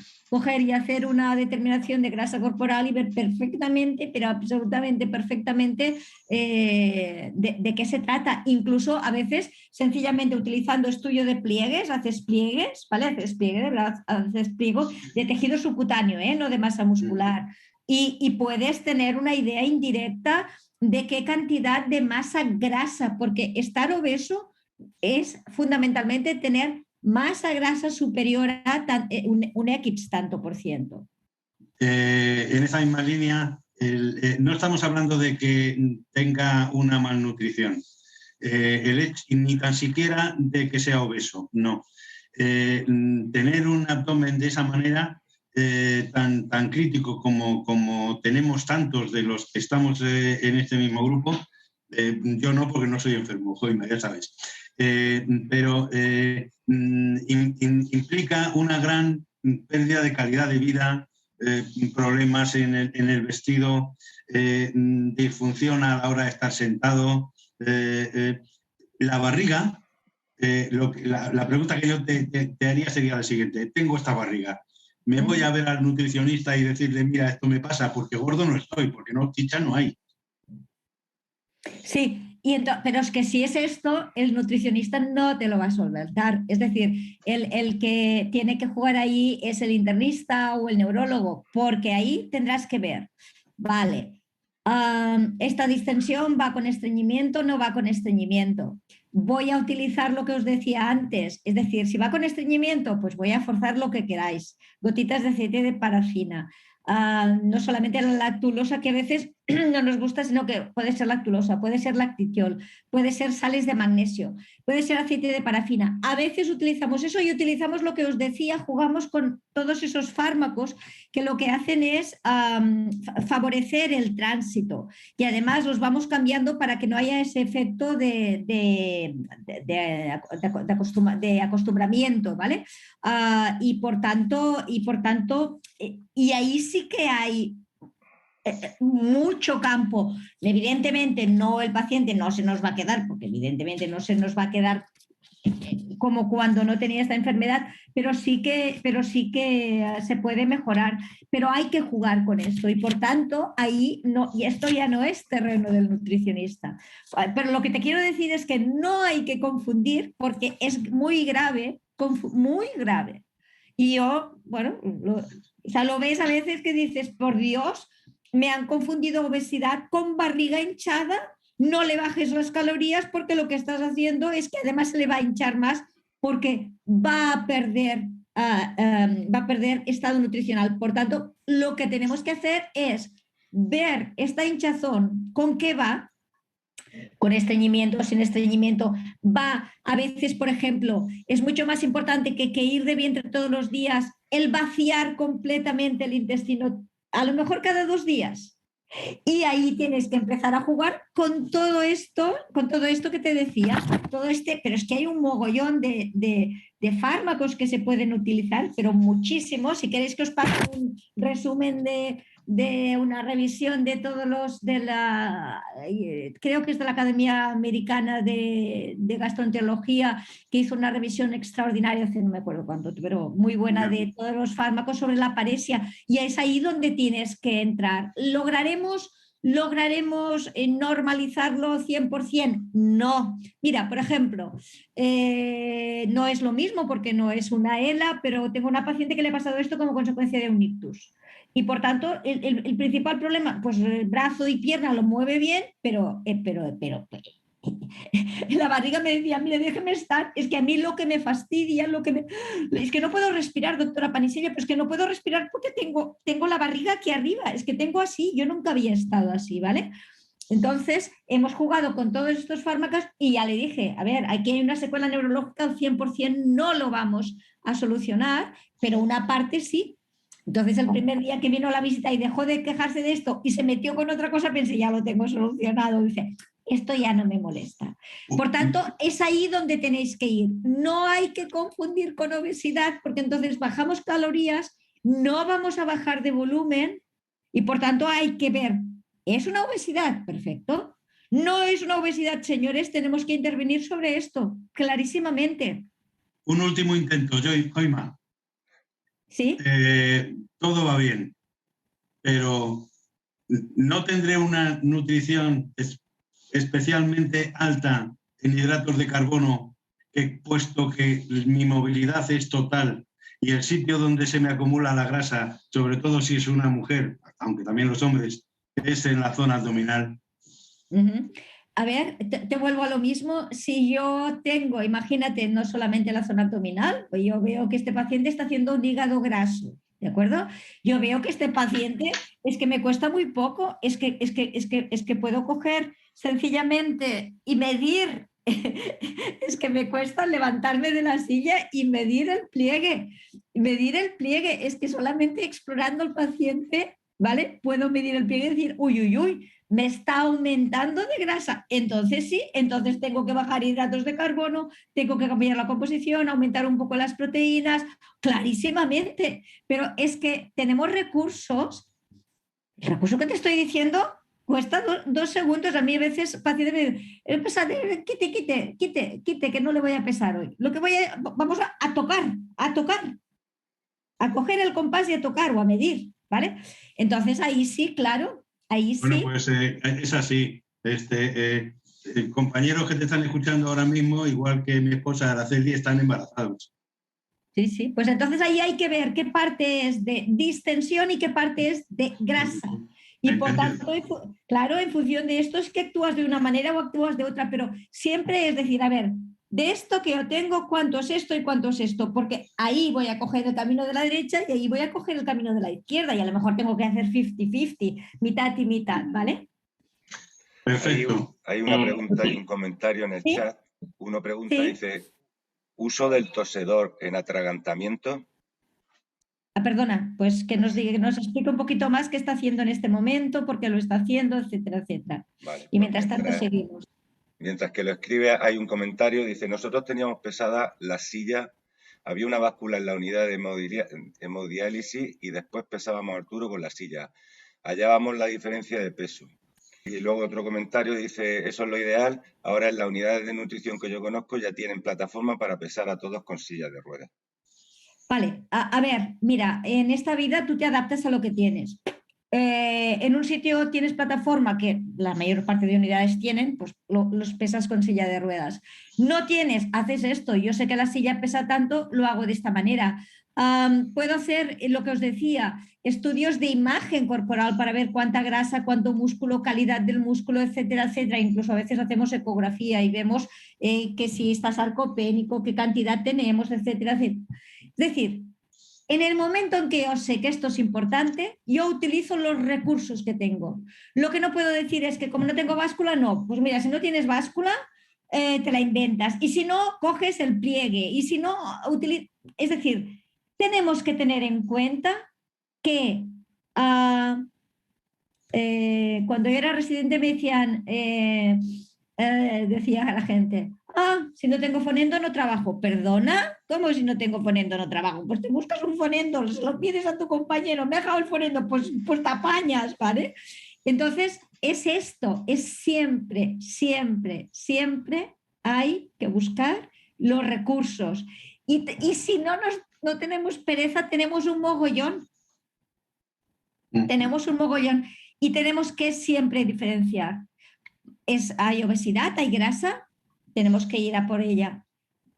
y hacer una determinación de grasa corporal y ver perfectamente, pero absolutamente perfectamente de qué se trata. Incluso a veces, sencillamente utilizando estudio de pliegues, haces pliegues, ¿vale? Haces pliego de tejido subcutáneo, no de masa muscular. Y puedes tener una idea indirecta de qué cantidad de masa grasa, porque estar obeso es fundamentalmente tener masa grasa superior a un X tanto por ciento. En esa misma línea, no estamos hablando de que tenga una malnutrición, ni tan siquiera de que sea obeso, no. Tener un abdomen de esa manera tan crítico como tenemos tantos de los que estamos en este mismo grupo, yo no, porque no soy enfermo, Joima, ya sabes, pero implica una gran pérdida de calidad de vida, problemas en el vestido, disfunción a la hora de estar sentado, la barriga. La pregunta que yo te haría sería la siguiente: tengo esta barriga, me voy a ver al nutricionista y decirle, mira, esto me pasa porque gordo no estoy, porque no, chicha no hay. Sí, pero es que si es esto, el nutricionista no te lo va a solventar. Es decir, el que tiene que jugar ahí es el internista o el neurólogo, porque ahí tendrás que ver, vale, esta distensión va con estreñimiento, no va con estreñimiento. Voy a utilizar lo que os decía antes, es decir, si va con estreñimiento, pues voy a forzar lo que queráis, gotitas de aceite de parafina. No solamente la lactulosa, que a veces no nos gusta, sino que puede ser lactulosa, puede ser lactitiol, puede ser sales de magnesio, puede ser aceite de parafina. A veces utilizamos eso y utilizamos lo que os decía, jugamos con todos esos fármacos que lo que hacen es favorecer el tránsito, y además los vamos cambiando para que no haya ese efecto de acostumbramiento, ¿vale? Y por tanto, y ahí sí que hay mucho campo. Evidentemente no, el paciente no se nos va a quedar, porque evidentemente no se nos va a quedar como cuando no tenía esta enfermedad, pero sí que se puede mejorar, pero hay que jugar con esto, y por tanto ahí no, y esto ya no es terreno del nutricionista. Pero lo que te quiero decir es que no hay que confundir, porque es muy grave, muy grave. Y yo, bueno, lo ves a veces que dices, por Dios, me han confundido obesidad con barriga hinchada. No le bajes las calorías, porque lo que estás haciendo es que además se le va a hinchar más, porque va a perder estado nutricional. Por tanto, lo que tenemos que hacer es ver esta hinchazón con qué va, con estreñimiento, sin estreñimiento. Va, a veces, por ejemplo, es mucho más importante que ir de vientre todos los días, el vaciar completamente el intestino, a lo mejor cada 2 días. Y ahí tienes que empezar a jugar con todo esto que te decía, pero es que hay un mogollón de fármacos que se pueden utilizar, pero muchísimos. Si queréis que os pase un resumen de una revisión de todos los creo que es de la Academia Americana de Gastroenterología, que hizo una revisión extraordinaria hace no me acuerdo cuánto, pero muy buena, de todos los fármacos sobre la paresia, y es ahí donde tienes que entrar. Lograremos ¿Lograremos normalizarlo 100%? No. Mira, por ejemplo, no es lo mismo porque no es una ELA, pero tengo una paciente que le ha pasado esto como consecuencia de un ictus. Y por tanto, el principal problema, pues el brazo y pierna lo mueve bien, pero la barriga me decía, mire, déjeme estar, es que a mí lo que me fastidia, es que no puedo respirar, doctora Panisella, pero es que no puedo respirar porque tengo la barriga aquí arriba, es que tengo así, yo nunca había estado así, ¿vale? Entonces, hemos jugado con todos estos fármacos y ya le dije, a ver, aquí hay una secuela neurológica, al 100% no lo vamos a solucionar, pero una parte sí. Entonces, el primer día que vino a la visita y dejó de quejarse de esto y se metió con otra cosa, pensé, ya lo tengo solucionado. Dice, esto ya no me molesta. Por tanto, es ahí donde tenéis que ir. No hay que confundir con obesidad, porque entonces bajamos calorías, no vamos a bajar de volumen y por tanto hay que ver, ¿es una obesidad? Perfecto. No es una obesidad, señores, tenemos que intervenir sobre esto, clarísimamente. Un último intento, Joyma. ¿Sí? Todo va bien, pero no tendré una nutrición especialmente alta en hidratos de carbono, puesto que mi movilidad es total y el sitio donde se me acumula la grasa, sobre todo si es una mujer, aunque también los hombres, es en la zona abdominal. A ver, te vuelvo a lo mismo. Si yo tengo, imagínate, no solamente la zona abdominal, pues yo veo que este paciente está haciendo un hígado graso, ¿de acuerdo? Yo veo que este paciente es que me cuesta muy poco, es que puedo coger sencillamente y medir, es que me cuesta levantarme de la silla y medir el pliegue. Medir el pliegue es que solamente explorando al paciente, ¿vale? Puedo medir el pliegue y decir, uy, uy, uy, me está aumentando de grasa. Entonces sí, entonces tengo que bajar hidratos de carbono, tengo que cambiar la composición, aumentar un poco las proteínas, clarísimamente. Pero es que tenemos recursos. El recurso que te estoy diciendo cuesta 2 segundos. A mí a veces pacientes me dicen, quite, que no le voy a pesar hoy. Vamos a tocar, a coger el compás y a tocar o a medir, ¿vale? Entonces ahí sí, claro. Ahí bueno, sí. pues es así. Compañeros que te están escuchando ahora mismo, igual que mi esposa Araceli, están embarazados. Sí, sí. Pues entonces ahí hay que ver qué parte es de distensión y qué parte es de grasa. Y por tanto, claro, en función de esto es que actúas de una manera o actúas de otra, pero siempre es decir, a ver, de esto que yo tengo, ¿cuánto es esto y cuánto es esto? Porque ahí voy a coger el camino de la derecha y ahí voy a coger el camino de la izquierda y a lo mejor tengo que hacer 50-50, mitad y mitad, ¿vale? Perfecto. Hay una pregunta y un comentario en el chat. Uno pregunta, dice, ¿uso del tosedor en atragantamiento? Perdona, pues que nos explique un poquito más qué está haciendo en este momento, por qué lo está haciendo, etcétera, etcétera. Vale, y mientras tanto seguimos. Mientras que lo escribe, hay un comentario, dice, nosotros teníamos pesada la silla, había una báscula en la unidad de hemodiálisis y después pesábamos a Arturo con la silla. Hallábamos la diferencia de peso. Y luego otro comentario dice, eso es lo ideal, ahora en las unidades de nutrición que yo conozco ya tienen plataforma para pesar a todos con sillas de ruedas. Vale, a ver, mira, en esta vida tú te adaptas a lo que tienes. En un sitio tienes plataforma, que la mayor parte de unidades tienen, pues los pesas con silla de ruedas. No tienes, haces esto. Yo sé que la silla pesa tanto, lo hago de esta manera. Puedo hacer lo que os decía, estudios de imagen corporal para ver cuánta grasa, cuánto músculo, calidad del músculo, etcétera, etcétera. Incluso a veces hacemos ecografía y vemos que si está sarcopénico, qué cantidad tenemos, etcétera, etcétera. Es decir, en el momento en que yo sé que esto es importante, yo utilizo los recursos que tengo. Lo que no puedo decir es que como no tengo báscula, no. Pues mira, si no tienes báscula, te la inventas. Y si no, coges el pliegue. Y si no, es decir, tenemos que tener en cuenta que cuando yo era residente me decían, decía a la gente, si no tengo fonendo no trabajo. ¿Perdona? ¿Cómo si no tengo fonendo no trabajo? Pues te buscas un fonendo, se lo pides a tu compañero, me ha dejado el fonendo, pues te apañas, ¿vale? Entonces, es esto, es siempre, siempre, siempre hay que buscar los recursos. Y si no tenemos pereza, tenemos un mogollón. Tenemos un mogollón. Y tenemos que siempre diferenciar. Hay obesidad, hay grasa, tenemos que ir a por ella.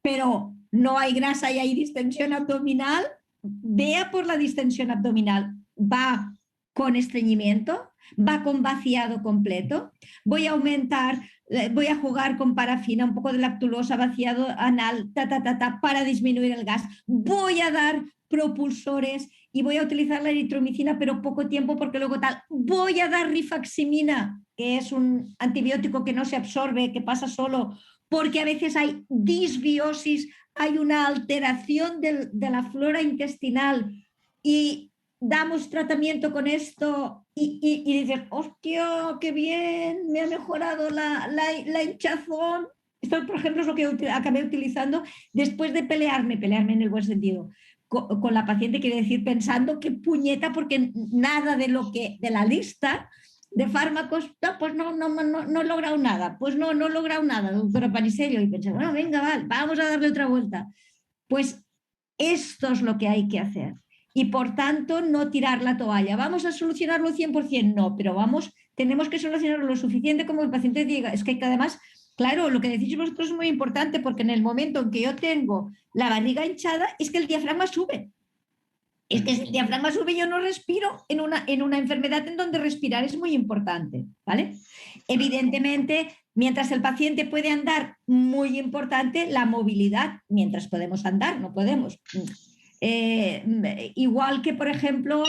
Pero no hay grasa y hay distensión abdominal, vea por la distensión abdominal. Va con estreñimiento, va con vaciado completo. Voy a aumentar, voy a jugar con parafina, un poco de lactulosa, vaciado anal, para disminuir el gas. Voy a dar propulsores y voy a utilizar la eritromicina, pero poco tiempo porque luego tal. Voy a dar rifaximina, que es un antibiótico que no se absorbe, que pasa solo, porque a veces hay disbiosis, hay una alteración de la flora intestinal y damos tratamiento con esto y dices, hostia, qué bien, me ha mejorado la hinchazón. Esto, por ejemplo, es lo que acabé utilizando después de pelearme en el buen sentido, con la paciente, quiere decir, pensando qué puñeta, porque nada de la lista de fármacos, no, pues no he logrado nada, pues no he logrado nada, doctora Panisello, y pensé, bueno, venga, vale, vamos a darle otra vuelta. Pues esto es lo que hay que hacer. Y por tanto, no tirar la toalla. ¿Vamos a solucionarlo 100%? No, pero tenemos que solucionarlo lo suficiente como el paciente diga. Es que además, claro, lo que decís vosotros es muy importante, porque en el momento en que yo tengo la barriga hinchada, es que el diafragma sube. Es que si el diafragma sube, yo no respiro en una enfermedad en donde respirar es muy importante, ¿vale? Evidentemente, mientras el paciente puede andar, muy importante la movilidad, mientras podemos andar, no podemos. Igual que, por ejemplo,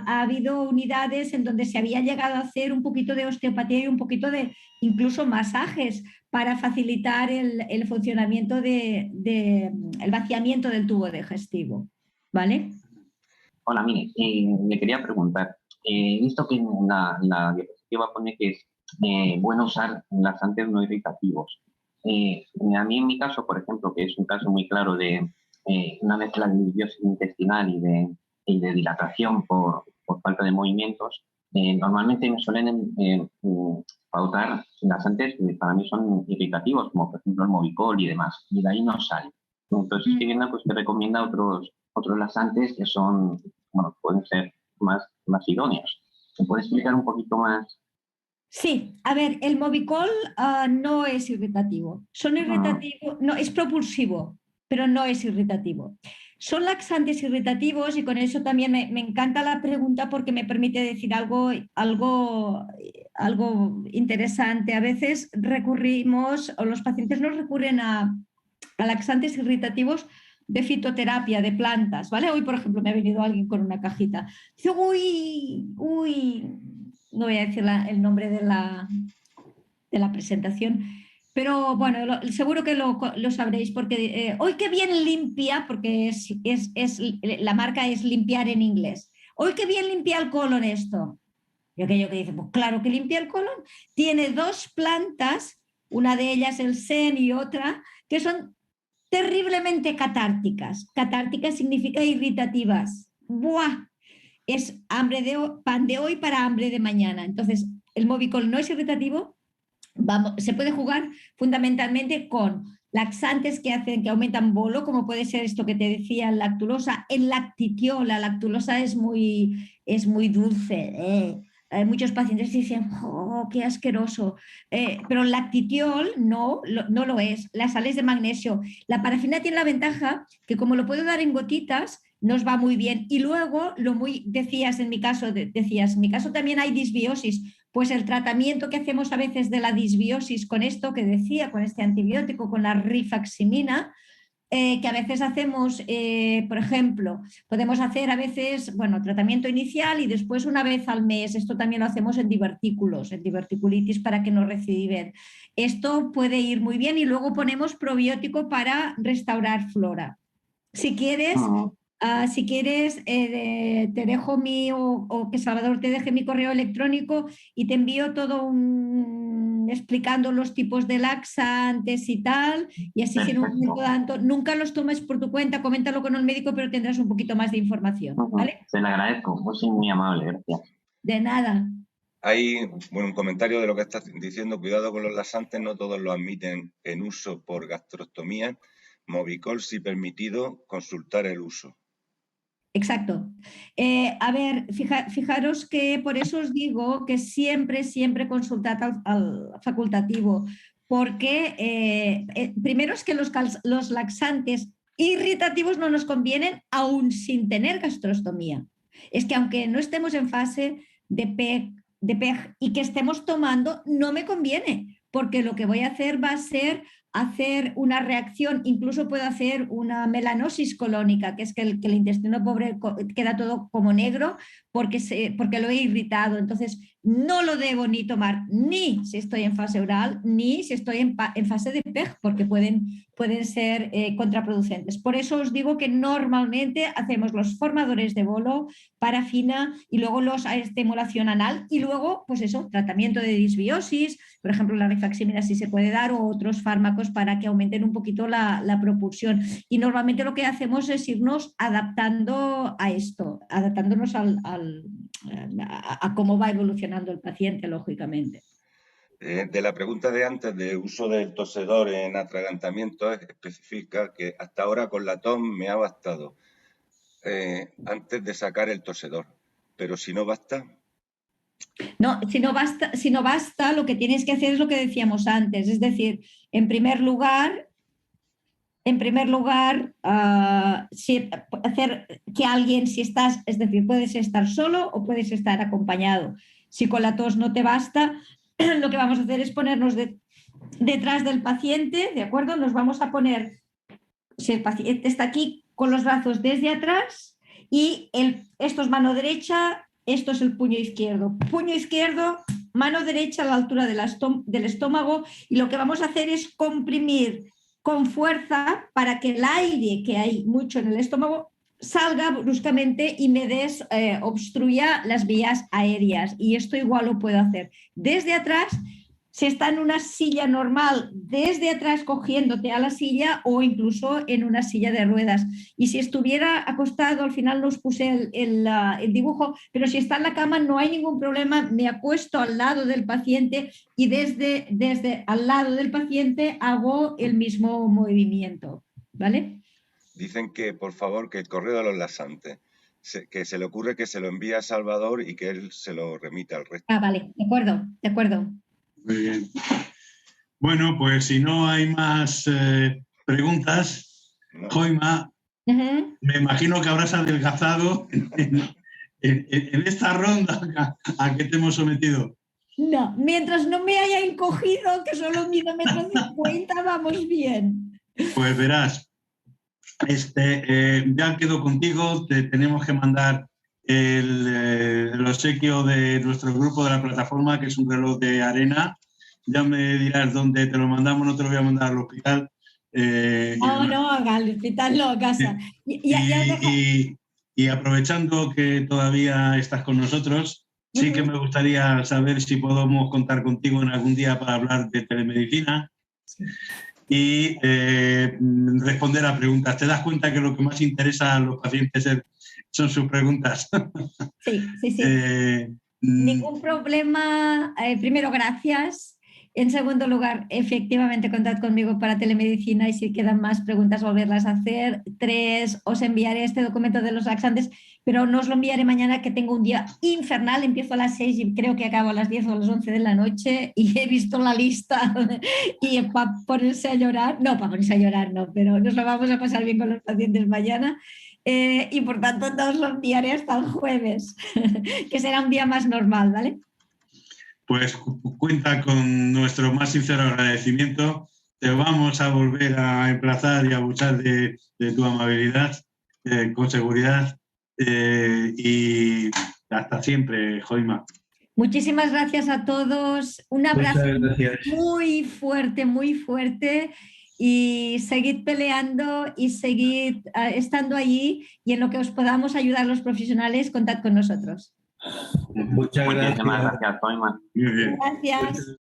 ha habido unidades en donde se había llegado a hacer un poquito de osteopatía y un poquito de incluso masajes para facilitar el funcionamiento el vaciamiento del tubo digestivo, ¿vale? Hola, mire, le quería preguntar, he visto que en la diapositiva pone que es bueno usar laxantes no irritativos. A mí en mi caso, por ejemplo, que es un caso muy claro de una mezcla de disbiosis intestinal y de dilatación por falta de movimientos, normalmente me suelen pautar laxantes que para mí son irritativos, como por ejemplo el Movicol y demás, y de ahí no sale. Entonces estoy viendo que usted recomienda otros laxantes que son, bueno, pueden ser más idóneos. ¿Me puede explicar un poquito más? Sí, a ver, el Movicol no es irritativo. Son irritativos, no, es propulsivo, pero no es irritativo. Son laxantes irritativos y con eso también me encanta la pregunta porque me permite decir algo interesante. A veces recurrimos, o los pacientes nos recurren a laxantes irritativos de fitoterapia, de plantas, ¿vale? Hoy, por ejemplo, me ha venido alguien con una cajita. Dice, no voy a decir el nombre de la presentación, pero bueno, seguro que lo sabréis, porque hoy qué bien limpia, porque la marca es limpiar en inglés. Hoy qué bien limpia el colon esto. Y aquello que dice, pues claro que limpia el colon. Tiene dos plantas, una de ellas el sen y otra, que son terriblemente catárticas. Catárticas significa irritativas. ¡Buah! Es pan de hoy para hambre de mañana. Entonces, el Movicol no es irritativo. Se puede jugar fundamentalmente con laxantes que aumentan bolo, como puede ser esto que te decía, lactulosa. El lactitiol, la lactulosa es muy dulce. Muchos pacientes dicen, oh, qué asqueroso. Pero el lactitiol no lo es. Las sales de magnesio. La parafina tiene la ventaja que como lo puedo dar en gotitas, nos va muy bien. Y luego, decías en mi caso también hay disbiosis. Pues el tratamiento que hacemos a veces de la disbiosis con esto que decía, con este antibiótico, con la rifaximina, que a veces hacemos, por ejemplo, podemos hacer a veces, bueno, tratamiento inicial y después una vez al mes. Esto también lo hacemos en divertículos, en diverticulitis para que no recidiven. Esto puede ir muy bien y luego ponemos probiótico para restaurar flora. Si quieres, te dejo o que Salvador te deje mi correo electrónico y te envío todo explicando los tipos de laxantes y tal, y así si en un momento dado, nunca los tomes por tu cuenta, coméntalo con el médico, pero tendrás un poquito más de información, ¿vale? Se le agradezco, vos sois muy amable, gracias. De nada. Hay un comentario de lo que estás diciendo, cuidado con los laxantes, no todos lo admiten en uso por gastrostomía. Movicol, si permitido, consultar el uso. Exacto. A ver, fijaros que por eso os digo que siempre, siempre consultad al facultativo, porque primero es que los laxantes irritativos no nos convienen aún sin tener gastrostomía. Es que aunque no estemos en fase de PEG y que estemos tomando, no me conviene, porque lo que voy a hacer va a ser hacer una reacción, incluso puedo hacer una melanosis colónica, que es que el intestino pobre queda todo como negro porque lo he irritado. Entonces, no lo debo ni tomar ni si estoy en fase oral, ni si estoy en fase de PEG, porque pueden ser contraproducentes. Por eso os digo que normalmente hacemos los formadores de bolo, parafina y luego a estimulación anal y luego, pues eso, tratamiento de disbiosis, por ejemplo, la rifaximina sí se puede dar o otros fármacos para que aumenten un poquito la propulsión. Y normalmente lo que hacemos es irnos adaptando a esto, adaptándonos a cómo va evolucionando el paciente, lógicamente. De la pregunta de antes de uso del tosedor en atragantamiento, especifica que hasta ahora con la TOM me ha bastado antes de sacar el tosedor, pero si no basta... No, si no basta, lo que tienes que hacer es lo que decíamos antes, es decir, en primer lugar, hacer que alguien, si estás, es decir, puedes estar solo o puedes estar acompañado. Si con la tos no te basta, lo que vamos a hacer es ponernos detrás del paciente, ¿de acuerdo? Nos vamos a poner, si el paciente está aquí, con los brazos desde atrás y esto es mano derecha, esto es el puño izquierdo. Puño izquierdo, mano derecha a la altura del estómago y lo que vamos a hacer es comprimir con fuerza para que el aire que hay mucho en el estómago salga bruscamente y me obstruya las vías aéreas. Y esto igual lo puedo hacer desde atrás. Si está en una silla normal, desde atrás cogiéndote a la silla o incluso en una silla de ruedas. Y si estuviera acostado, al final no os puse el dibujo, pero si está en la cama no hay ningún problema, me acuesto al lado del paciente y desde al lado del paciente hago el mismo movimiento, ¿vale? Dicen que, por favor, que el correo de los laxantes, que se le ocurre que se lo envíe a Salvador y que él se lo remita al resto. Ah, vale, de acuerdo. Muy bien. Bueno, pues si no hay más preguntas, no. Joima, me imagino que habrás adelgazado en esta ronda a que te hemos sometido. No, mientras no me haya encogido, que solo mido 1,50 m, vamos bien. Pues verás, ya quedo contigo, te tenemos que mandar el obsequio de nuestro grupo de la plataforma, que es un reloj de arena. Ya me dirás dónde te lo mandamos, no te lo voy a mandar al hospital. No, al hospital no, a casa. Y aprovechando que todavía estás con nosotros, sí que me gustaría saber si podemos contar contigo en algún día para hablar de telemedicina y responder a preguntas. ¿Te das cuenta que lo que más interesa a los pacientes son sus preguntas? Sí. Ningún problema. Primero, gracias. En segundo lugar, efectivamente, contad conmigo para telemedicina y si quedan más preguntas, volverlas a hacer. 3, os enviaré este documento de los laxantes, pero no os lo enviaré mañana, que tengo un día infernal. Empiezo a las 6 y creo que acabo a las 10 o a las 11 de la noche y he visto la lista y para ponerse a llorar, no, pero nos lo vamos a pasar bien con los pacientes mañana. Y por tanto no os lo enviaré hasta el jueves, que será un día más normal, ¿vale? Pues cuenta con nuestro más sincero agradecimiento. Te vamos a volver a emplazar y a abusar de tu amabilidad, con seguridad, y hasta siempre, Joima. Muchísimas gracias a todos. Un abrazo muy fuerte y seguid peleando y seguid estando allí y en lo que os podamos ayudar los profesionales, contad con nosotros. Muchas gracias. Muchísimas gracias, Joima. Muy bien. Gracias.